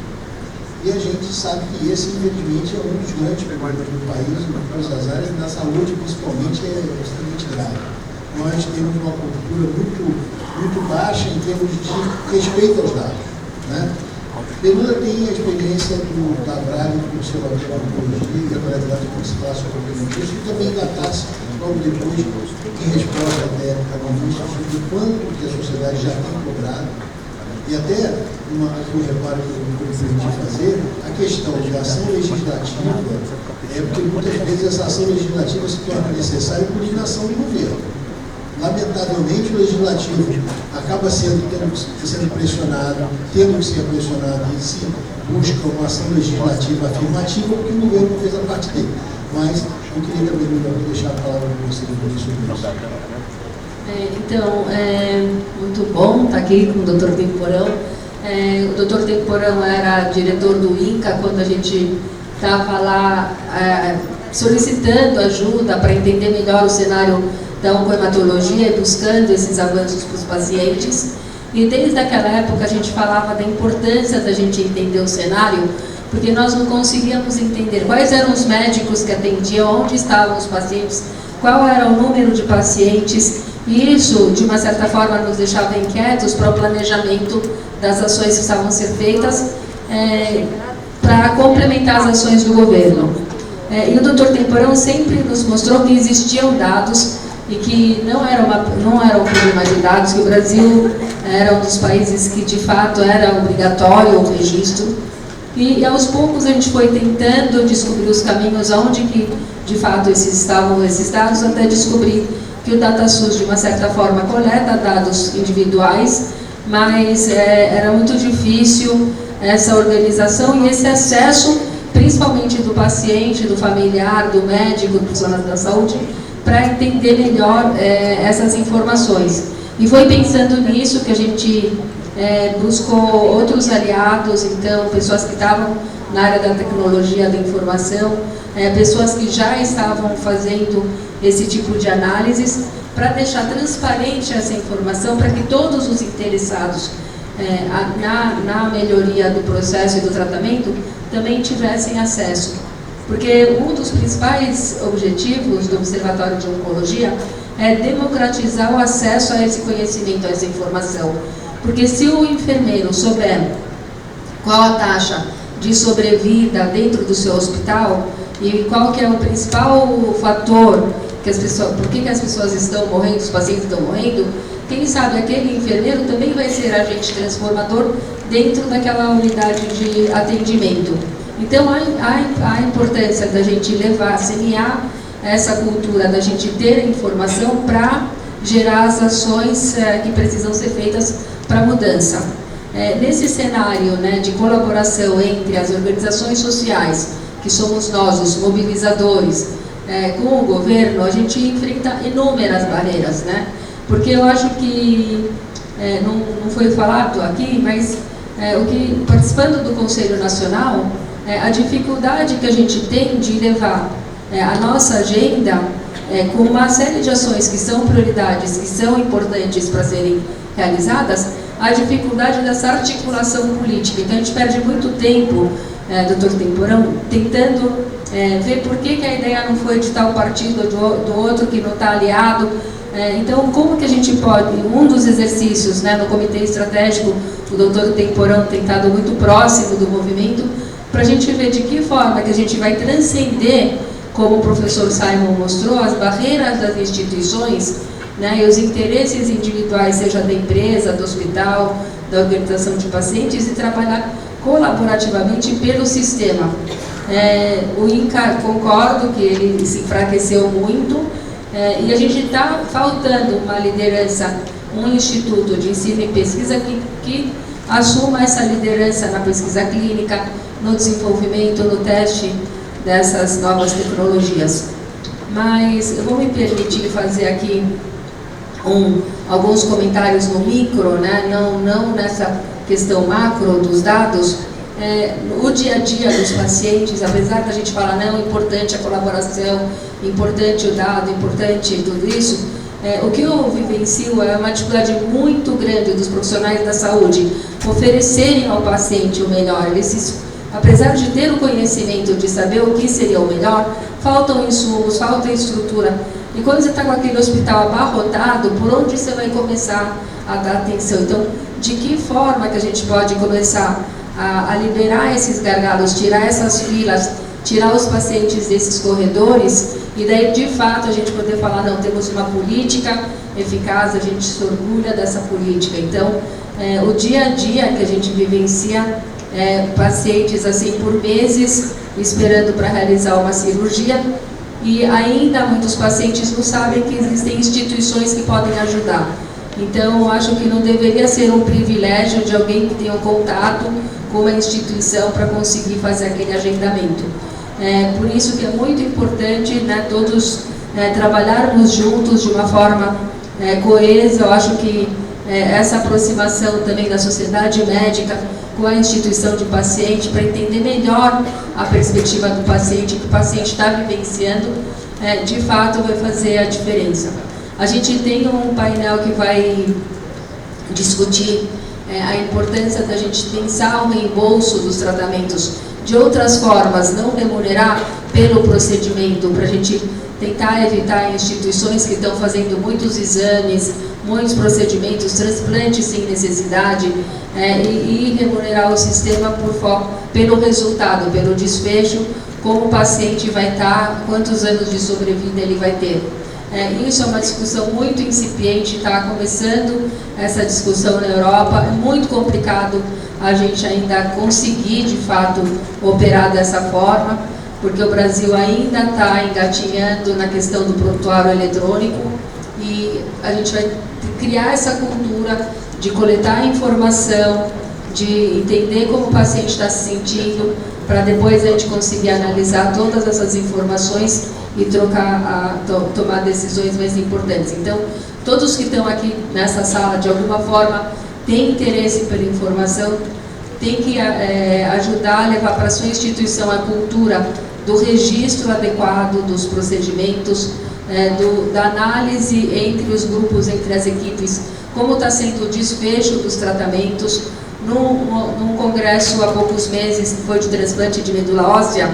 E a gente sabe que esse, infelizmente, é um dos grandes problemas do país, em todas as áreas, e na saúde, principalmente, é extremamente grave. Nós temos uma cultura muito baixa em termos de respeito aos dados. Né? Miruna tem a experiência do Tabrari, do Observatório de Oncologia e a qualidade de participação sobre isso, e também da TASS, logo depois, em resposta até a ministra, sobre o quanto que a sociedade já tem cobrado. E até aqui um reparo que eu me permiti fazer, a questão de ação legislativa, porque muitas vezes essa ação legislativa se torna necessária por indicação do governo. Lamentavelmente, o legislativo acaba sendo pressionado, tendo que ser pressionado, e se busca uma ação legislativa afirmativa, porque o governo não fez a parte dele. Mas eu queria também deixar a palavra para você sobre isso. Então, é muito bom estar aqui com o Dr. Temporão. O Dr. Temporão era diretor do INCA quando a gente estava lá solicitando ajuda para entender melhor o cenário da oncohematologia e buscando esses avanços para os pacientes. E desde aquela época a gente falava da importância da gente entender o cenário, porque nós não conseguíamos entender quais eram os médicos que atendiam, onde estavam os pacientes, qual era o número de pacientes, e isso, de uma certa forma, nos deixava inquietos para o planejamento das ações que estavam a ser feitas para complementar as ações do governo. E o Dr. Temporão sempre nos mostrou que existiam dados e que não era um problema de dados, que o Brasil era um dos países que, de fato, era obrigatório o registro. E aos poucos a gente foi tentando descobrir os caminhos aonde que, de fato, estavam esses dados, até descobrir que o DataSUS, de uma certa forma, coleta dados individuais, mas era muito difícil essa organização e esse acesso, principalmente do paciente, do familiar, do médico, do profissional da saúde, para entender melhor essas informações. E foi pensando nisso que a gente buscou outros aliados, então, pessoas que estavam na área da tecnologia da informação, pessoas que já estavam fazendo esse tipo de análises, para deixar transparente essa informação, para que todos os interessados na melhoria do processo e do tratamento também tivessem acesso. Porque um dos principais objetivos do Observatório de Oncologia é democratizar o acesso a esse conhecimento, a essa informação. Porque se o enfermeiro souber qual a taxa de sobrevida dentro do seu hospital e qual que é o principal fator que as pessoas, por que as pessoas estão morrendo, os pacientes estão morrendo, quem sabe aquele enfermeiro também vai ser agente transformador dentro daquela unidade de atendimento. Então, a importância da gente levar, semear essa cultura, da gente ter informação para gerar as ações que precisam ser feitas para a mudança. Nesse cenário, né, de colaboração entre as organizações sociais, que somos nós, os mobilizadores, com o governo, a gente enfrenta inúmeras barreiras, né? Porque eu acho que, não foi falado aqui, mas participando do Conselho Nacional, a dificuldade que a gente tem de levar a nossa agenda com uma série de ações que são prioridades, que são importantes para serem realizadas, a dificuldade dessa articulação política. Então a gente perde muito tempo, Dr. Temporão, tentando ver por que a ideia não foi de tal partido ou do outro que não está aliado. Então, como que a gente pode, um dos exercícios, né, no Comitê Estratégico, o Dr. Temporão tem estado muito próximo do movimento, para a gente ver de que forma que a gente vai transcender, como o professor Simon mostrou, as barreiras das instituições, né, e os interesses individuais, seja da empresa, do hospital, da organização de pacientes, e trabalhar colaborativamente pelo sistema. O INCA, concordo que ele se enfraqueceu muito, e a gente está faltando uma liderança, um instituto de ensino e pesquisa que assuma essa liderança na pesquisa clínica, no desenvolvimento, no teste dessas novas tecnologias. Mas eu vou me permitir fazer aqui alguns comentários no micro, né? não nessa questão macro dos dados. O dia a dia dos pacientes, apesar da gente falar, não, é importante a colaboração, importante o dado, importante tudo isso, o que eu vivencio é uma dificuldade muito grande dos profissionais da saúde oferecerem ao paciente o melhor. Apesar de ter o conhecimento de saber o que seria o melhor, faltam insumos, falta estrutura. E quando você está com aquele hospital abarrotado, por onde você vai começar a dar atenção? Então, de que forma que a gente pode começar a liberar esses gargalos, tirar essas filas, tirar os pacientes desses corredores, e daí, de fato, a gente poder falar, não, temos uma política eficaz, a gente se orgulha dessa política. Então, o dia a dia que a gente vivencia, pacientes assim por meses, esperando para realizar uma cirurgia, e ainda muitos pacientes não sabem que existem instituições que podem ajudar. Então, eu acho que não deveria ser um privilégio de alguém que tenha um contato com uma instituição para conseguir fazer aquele agendamento. Por isso que é muito importante, né, todos trabalharmos juntos de uma forma coesa. Eu acho que essa aproximação também da sociedade médica com a instituição de paciente, para entender melhor a perspectiva do paciente, que o paciente está vivenciando, de fato vai fazer a diferença. A gente tem um painel que vai discutir a importância da gente pensar o reembolso dos tratamentos de outras formas, não remunerar pelo procedimento, para a gente tentar evitar instituições que estão fazendo muitos exames, muitos procedimentos, transplantes sem necessidade, e remunerar o sistema pelo resultado, pelo desfecho, como o paciente vai estar, quantos anos de sobrevida ele vai ter. Isso é uma discussão muito incipiente, está começando essa discussão na Europa. É muito complicado a gente ainda conseguir, de fato, operar dessa forma, porque o Brasil ainda está engatinhando na questão do prontuário eletrônico, e a gente vai criar essa cultura de coletar informação, de entender como o paciente está se sentindo, para depois a gente conseguir analisar todas essas informações e tomar decisões mais importantes. Então, todos que estão aqui nessa sala, de alguma forma, têm interesse pela informação, tem que ajudar a levar para a sua instituição a cultura do registro adequado dos procedimentos, da análise entre os grupos, entre as equipes, como está sendo o desfecho dos tratamentos. Num congresso há poucos meses, que foi de transplante de medula óssea,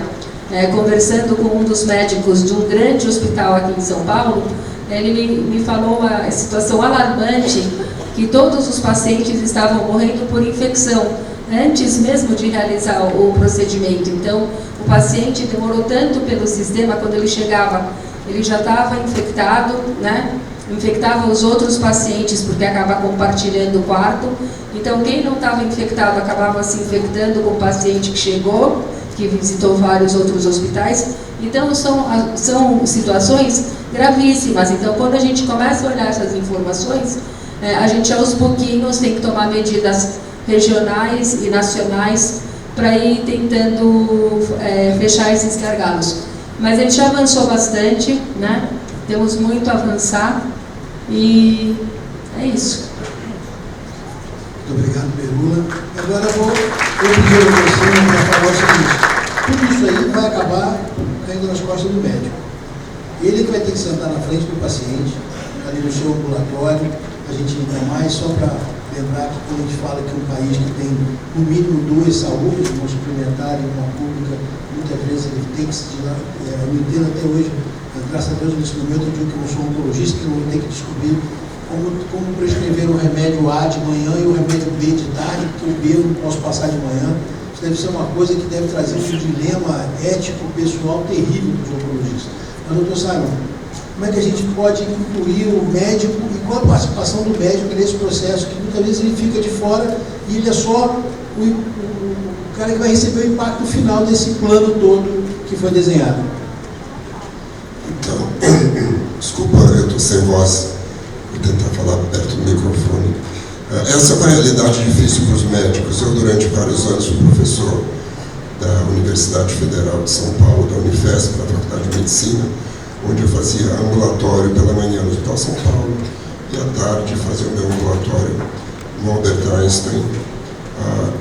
conversando com um dos médicos de um grande hospital aqui em São Paulo, ele me falou uma situação alarmante, que todos os pacientes estavam morrendo por infecção, antes mesmo de realizar o procedimento. Então, o paciente demorou tanto pelo sistema, quando ele chegava, ele já estava infectado, né? Infectava os outros pacientes, porque acaba compartilhando o quarto. Então, quem não estava infectado acabava se infectando com o paciente que chegou, que visitou vários outros hospitais. Então, são situações gravíssimas. Então, quando a gente começa a olhar essas informações, a gente aos pouquinhos tem que tomar medidas regionais e nacionais para ir tentando fechar esses gargalos. Mas a gente já avançou bastante, né? Temos muito a avançar, e é isso. Muito obrigado, Perula. Agora eu pedir a você para falar o seguinte: tudo isso aí vai acabar caindo nas costas do médico. Ele que vai ter que sentar na frente do paciente, ali no seu ambulatório. A gente ainda mais, só para lembrar que quando a gente fala que é um país que tem no mínimo 2 saúdes, uma suplementar e uma pública, muitas vezes ele tem que se tirar. Eu entendo até hoje, graças a Deus, nesse momento eu digo que eu sou oncologista, que eu vou ter que descobrir como prescrever o remédio A de manhã e o remédio B de tarde, porque o B eu não posso passar de manhã. Isso deve ser uma coisa que deve trazer um dilema ético, pessoal terrível para os oncologistas. Mas, doutor Simon, como é que a gente pode incluir o médico e qual a participação do médico nesse processo, que muitas vezes ele fica de fora e ele é só o cara que vai receber o impacto final desse plano todo que foi desenhado? Então, desculpa, eu estou sem voz, vou tentar falar perto do microfone. Essa é uma realidade difícil para os médicos. Eu, durante vários anos, fui professor da Universidade Federal de São Paulo, da Unifesp, da Faculdade de Medicina, onde eu fazia ambulatório pela manhã no Hospital São Paulo e à tarde fazia o meu ambulatório no Albert Einstein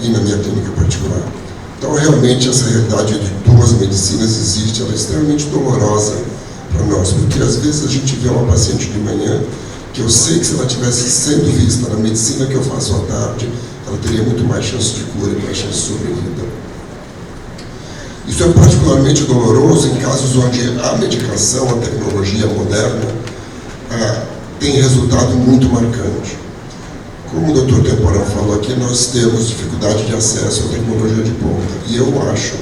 e na minha clínica particular. Então, realmente, essa realidade de 2 medicinas existe, ela é extremamente dolorosa para nós, porque às vezes a gente vê uma paciente de manhã que eu sei que se ela tivesse sendo vista na medicina que eu faço à tarde, ela teria muito mais chance de cura e mais chance de sobrevida. Isso é particularmente doloroso em casos onde a medicação, a tecnologia moderna, tem resultado muito marcante. Como o Dr. Temporão falou aqui, nós temos dificuldade de acesso à tecnologia de ponta. E eu acho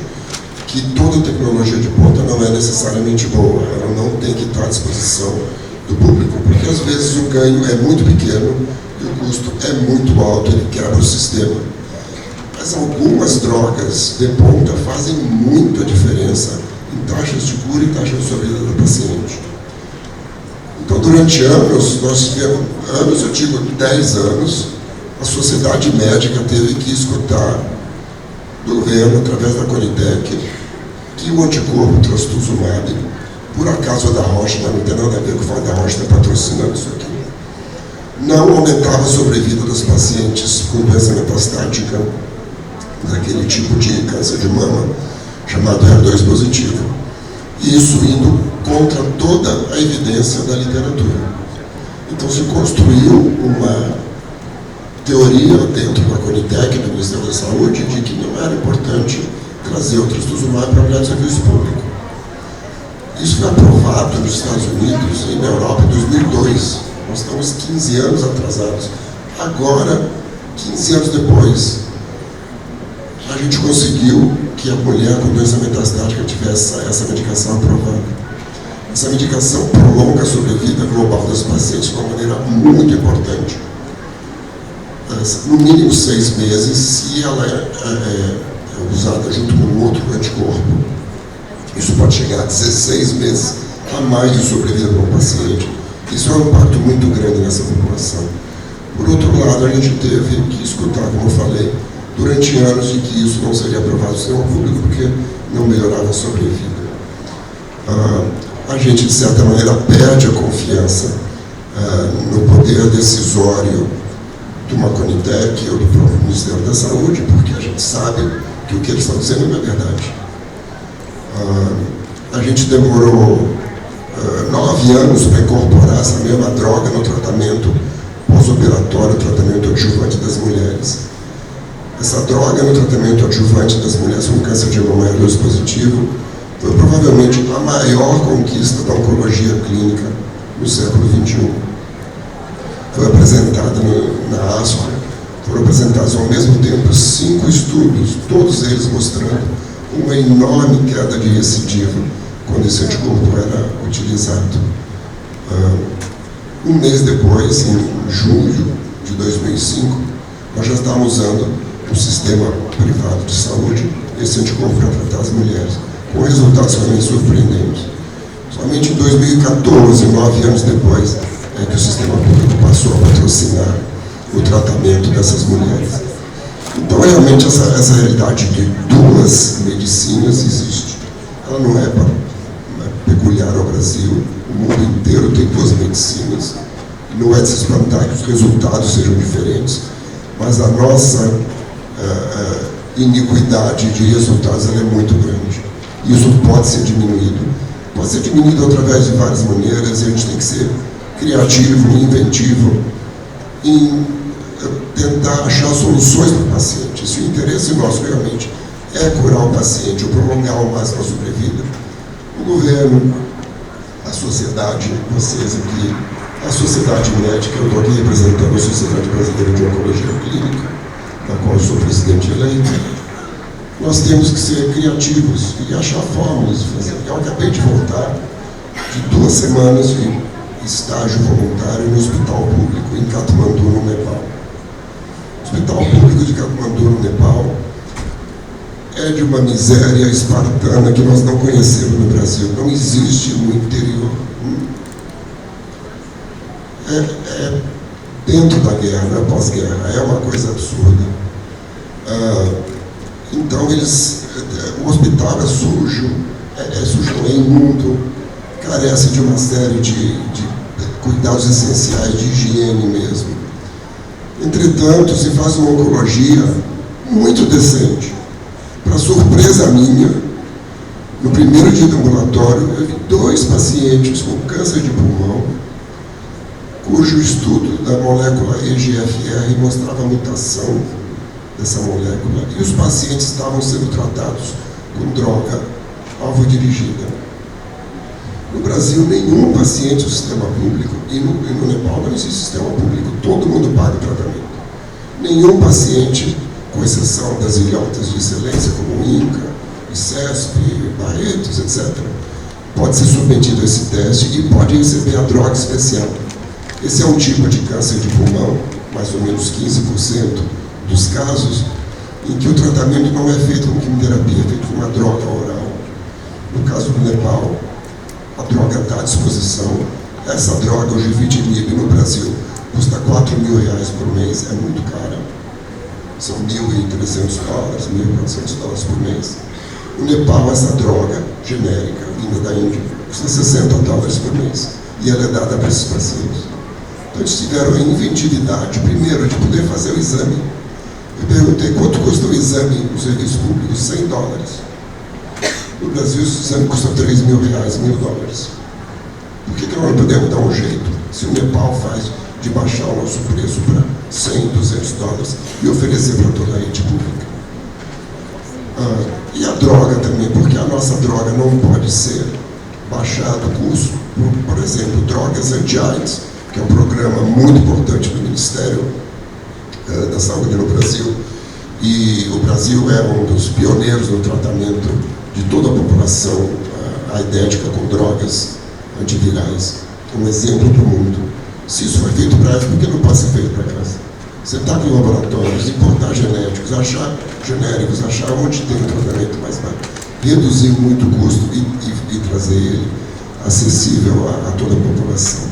que toda tecnologia de ponta não é necessariamente boa, ela não tem que estar à disposição do público, porque às vezes o ganho é muito pequeno e o custo é muito alto, ele quebra o sistema. Mas algumas drogas de ponta fazem muita diferença em taxas de cura e taxas de sobrevida do paciente. Então, durante anos, nós tivemos, eu digo 10 anos, a sociedade médica teve que escutar do governo, através da Conitec, que o anticorpo trastuzumab, por acaso é da Roche, mas não tem nada a ver com o fato da Roche estar patrocinando isso aqui, não aumentava a sobrevida dos pacientes com doença metastática, daquele tipo de câncer de mama, chamado HER2 positivo. Isso indo contra toda a evidência da literatura. Então se construiu uma teoria dentro da Conitec, do Ministério da Saúde, de que não era importante trazer o trastuzumab para o serviço público. Isso foi aprovado nos Estados Unidos e na Europa em 2002. Nós estamos 15 anos atrasados. Agora, 15 anos depois, a gente conseguiu que a mulher com doença metastática tivesse essa medicação aprovada. Essa medicação prolonga a sobrevida global dos pacientes de uma maneira muito importante. No mínimo 6 meses, se ela é usada junto com outro anticorpo. Isso pode chegar a 16 meses a mais de sobrevida para o paciente. Isso é um impacto muito grande nessa população. Por outro lado, a gente teve que escutar, como eu falei, durante anos de que isso não seria aprovado no sistema público porque não melhorava a sobrevida. A gente, de certa maneira, perde a confiança no poder decisório de uma Conitec ou do próprio Ministério da Saúde, porque a gente sabe que o que eles estão dizendo não é verdade. A gente demorou 9 anos para incorporar essa mesma droga no tratamento pós-operatório, tratamento adjuvante das mulheres. Essa droga no tratamento adjuvante das mulheres com câncer de mama HER2 positivo foi provavelmente a maior conquista da oncologia clínica no século XXI. Foi apresentada na ASCO, foram apresentados ao mesmo tempo 5 estudos, todos eles mostrando uma enorme queda de recidiva quando esse anticorpo era utilizado. Um mês depois, em julho de 2005, nós já estávamos usando um sistema privado de saúde esse anticorpo para tratar as mulheres, com resultados realmente surpreendentes. Somente em 2014, 9 anos depois, é que o sistema público passou a patrocinar o tratamento dessas mulheres. Então, realmente, essa realidade de duas medicinas existe. Ela não é peculiar ao Brasil, o mundo inteiro tem duas medicinas. Não é de se espantar que os resultados sejam diferentes, mas a nossa iniquidade de resultados ela é muito grande. Isso pode ser diminuído. Pode ser diminuído através de várias maneiras, e a gente tem que ser criativo, inventivo, em tentar achar soluções para o paciente. Se o interesse nosso realmente é curar o paciente ou prolongar ao máximo a sobrevida, o governo, a sociedade, vocês aqui, a sociedade médica, eu estou aqui representando a Sociedade Brasileira de Oncologia Clínica, da qual eu sou presidente eleito, nós temos que ser criativos e achar fórmulas de fazer. Eu acabei de voltar de 2 semanas de estágio voluntário no hospital público em Katmandu, no Nepal. O hospital público de Katmandu, no Nepal, é de uma miséria espartana que nós não conhecemos no Brasil. Não existe no interior. É dentro da guerra, não é pós-guerra. É uma coisa absurda. Então, o hospital é sujo, é imundo, carece de uma série de cuidados essenciais, de higiene mesmo. Entretanto, se faz uma oncologia muito decente. Para surpresa minha, no primeiro dia do ambulatório, eu vi 2 pacientes com câncer de pulmão, cujo estudo da molécula EGFR mostrava a mutação dessa molécula, e os pacientes estavam sendo tratados com droga alvo-dirigida. No Brasil, nenhum paciente do sistema público, e no Nepal não existe sistema público, todo mundo paga o tratamento. Nenhum paciente, com exceção das ilhotas de excelência, como o INCA, ICESP, Barretos, etc., pode ser submetido a esse teste e pode receber a droga especial. Esse é um tipo de câncer de pulmão, mais ou menos 15% dos casos, em que o tratamento não é feito com quimioterapia, é feito com uma droga oral. No caso do Nepal, a droga está à disposição. Essa droga, o Gefitinib, no Brasil, custa R$4.000 por mês, é muito cara. São $1.300, $1.400 por mês. No Nepal, essa droga genérica, vinda da Índia, custa $60 por mês. E ela é dada para esses pacientes. Então eles tiveram a inventividade, primeiro, de poder fazer o exame. Eu perguntei, quanto custa o exame no serviço público? $100. No Brasil, esse exame custa R$3.000, $1.000. Por que nós não podemos dar um jeito? Se o Nepal faz de baixar o nosso preço para $100, $200 e oferecer para toda a rede pública. E a droga também, porque a nossa droga não pode ser baixada o custo, por exemplo, drogas anti-AIDS, que é um programa muito importante do Ministério da Saúde no Brasil, e o Brasil é um dos pioneiros no tratamento de toda a população aidética com drogas antivirais, um exemplo para o mundo. Se isso foi feito para ela, por que não pode ser feito para casa? Você está com laboratórios, importar genéticos, achar genéricos, achar onde tem um tratamento mais baixo, reduzir muito o custo e trazer ele acessível a toda a população.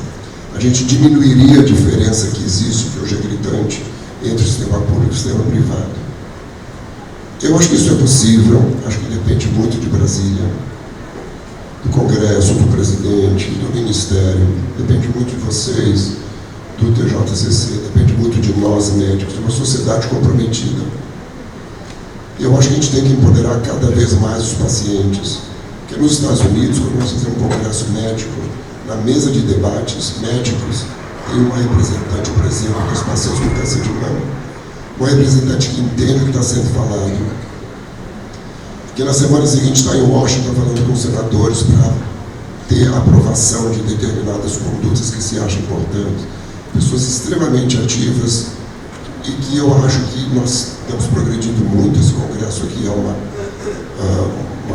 A gente diminuiria a diferença que existe, que hoje é gritante, entre o sistema público e o sistema privado. Eu acho que isso é possível, acho que depende muito de Brasília, do Congresso, do Presidente, do Ministério, depende muito de vocês, do TJCC, depende muito de nós médicos, de uma sociedade comprometida. Eu acho que a gente tem que empoderar cada vez mais os pacientes, porque nos Estados Unidos, quando nós fazemos um congresso médico, na mesa de debates médicos, tem uma representante, por exemplo, dos pacientes com câncer de mama, uma representante que entende o que está sendo falado, que na semana seguinte está em Washington falando com os senadores para ter a aprovação de determinadas condutas que se acham importantes, pessoas extremamente ativas, e que eu acho que nós estamos progredindo muito. Esse congresso aqui é uma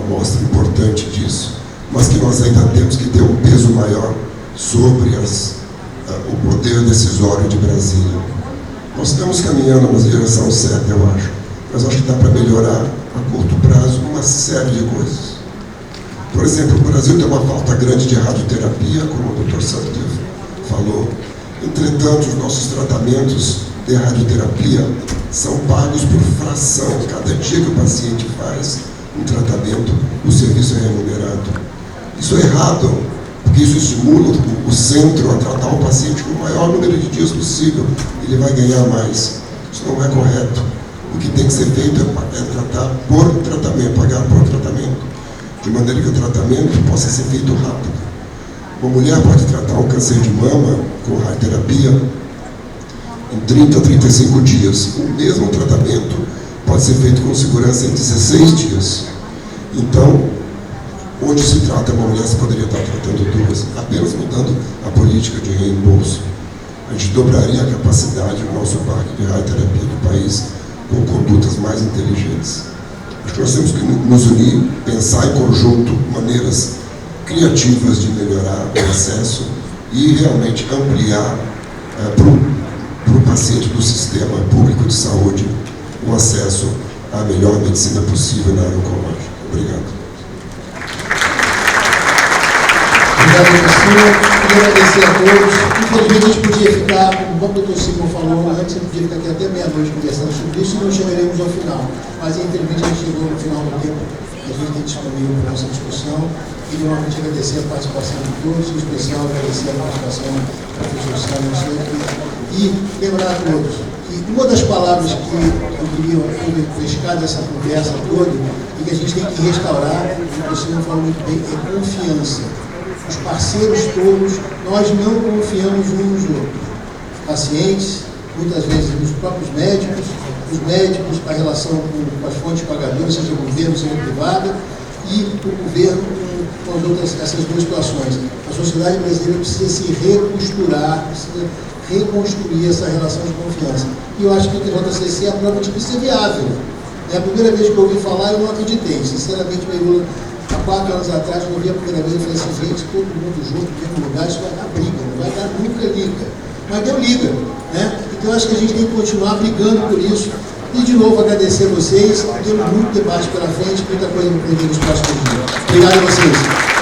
amostra importante disso, mas que nós ainda temos que ter um peso maior sobre o poder decisório de Brasília. Nós estamos caminhando na direção certa, eu acho, mas acho que dá para melhorar a curto prazo uma série de coisas. Por exemplo, o Brasil tem uma falta grande de radioterapia, como o Dr. Santos falou. Entretanto, os nossos tratamentos de radioterapia são pagos por fração. Cada dia que o paciente faz um tratamento, o serviço é remunerado. Isso é errado, porque isso estimula o centro a tratar o paciente com o maior número de dias possível. Ele vai ganhar mais. Isso não é correto. O que tem que ser feito é tratar por tratamento, pagar por tratamento, de maneira que o tratamento possa ser feito rápido. Uma mulher pode tratar um câncer de mama com radioterapia em 30 a 35 dias. O mesmo tratamento pode ser feito com segurança em 16 dias. Então, onde se trata uma mulher, se poderia estar tratando duas, apenas mudando a política de reembolso. A gente dobraria a capacidade do nosso parque de radioterapia do país com condutas mais inteligentes. Acho que nós temos que nos unir, pensar em conjunto maneiras criativas de melhorar o acesso e realmente ampliar para o paciente do sistema público de saúde o acesso à melhor medicina possível na área oncológica. Obrigado. Obrigado, professor. Queria agradecer a todos. Infelizmente, a gente podia ficar, como o doutor Simon falou antes, a gente podia ficar aqui até meia-noite conversando sobre isso e não chegaremos ao final. Mas, infelizmente, a gente chegou no final do tempo que a gente tem disponível para a nossa discussão. E, novamente, agradecer a participação de todos, em especial agradecer a participação do professor Simon sempre. E lembrar a todos que uma das palavras que eu queria pescar dessa conversa toda e que a gente tem que restaurar, o senhor falou muito bem, é confiança. Os parceiros todos, nós não confiamos uns nos outros. Pacientes, muitas vezes nos próprios médicos, os médicos, a relação com as fontes pagadoras, seja governo, seja privada, e o governo com as outras, essas duas situações. A sociedade brasileira precisa se recosturar, precisa reconstruir essa relação de confiança. E eu acho que o TJCC é a prova de que isso é viável. É a primeira vez que eu ouvi falar, eu não acreditei. Sinceramente, há 4 anos atrás, quando eu vi a primeira vez, eu falei assim, gente, todo mundo junto, no mesmo lugar, isso vai dar briga, não vai dar nunca liga. Mas deu liga, né? Então, eu acho que a gente tem que continuar brigando por isso. E, de novo, agradecer a vocês. Temos muito debate pela frente, muita coisa para aprender nos próximos dias. Obrigado a vocês.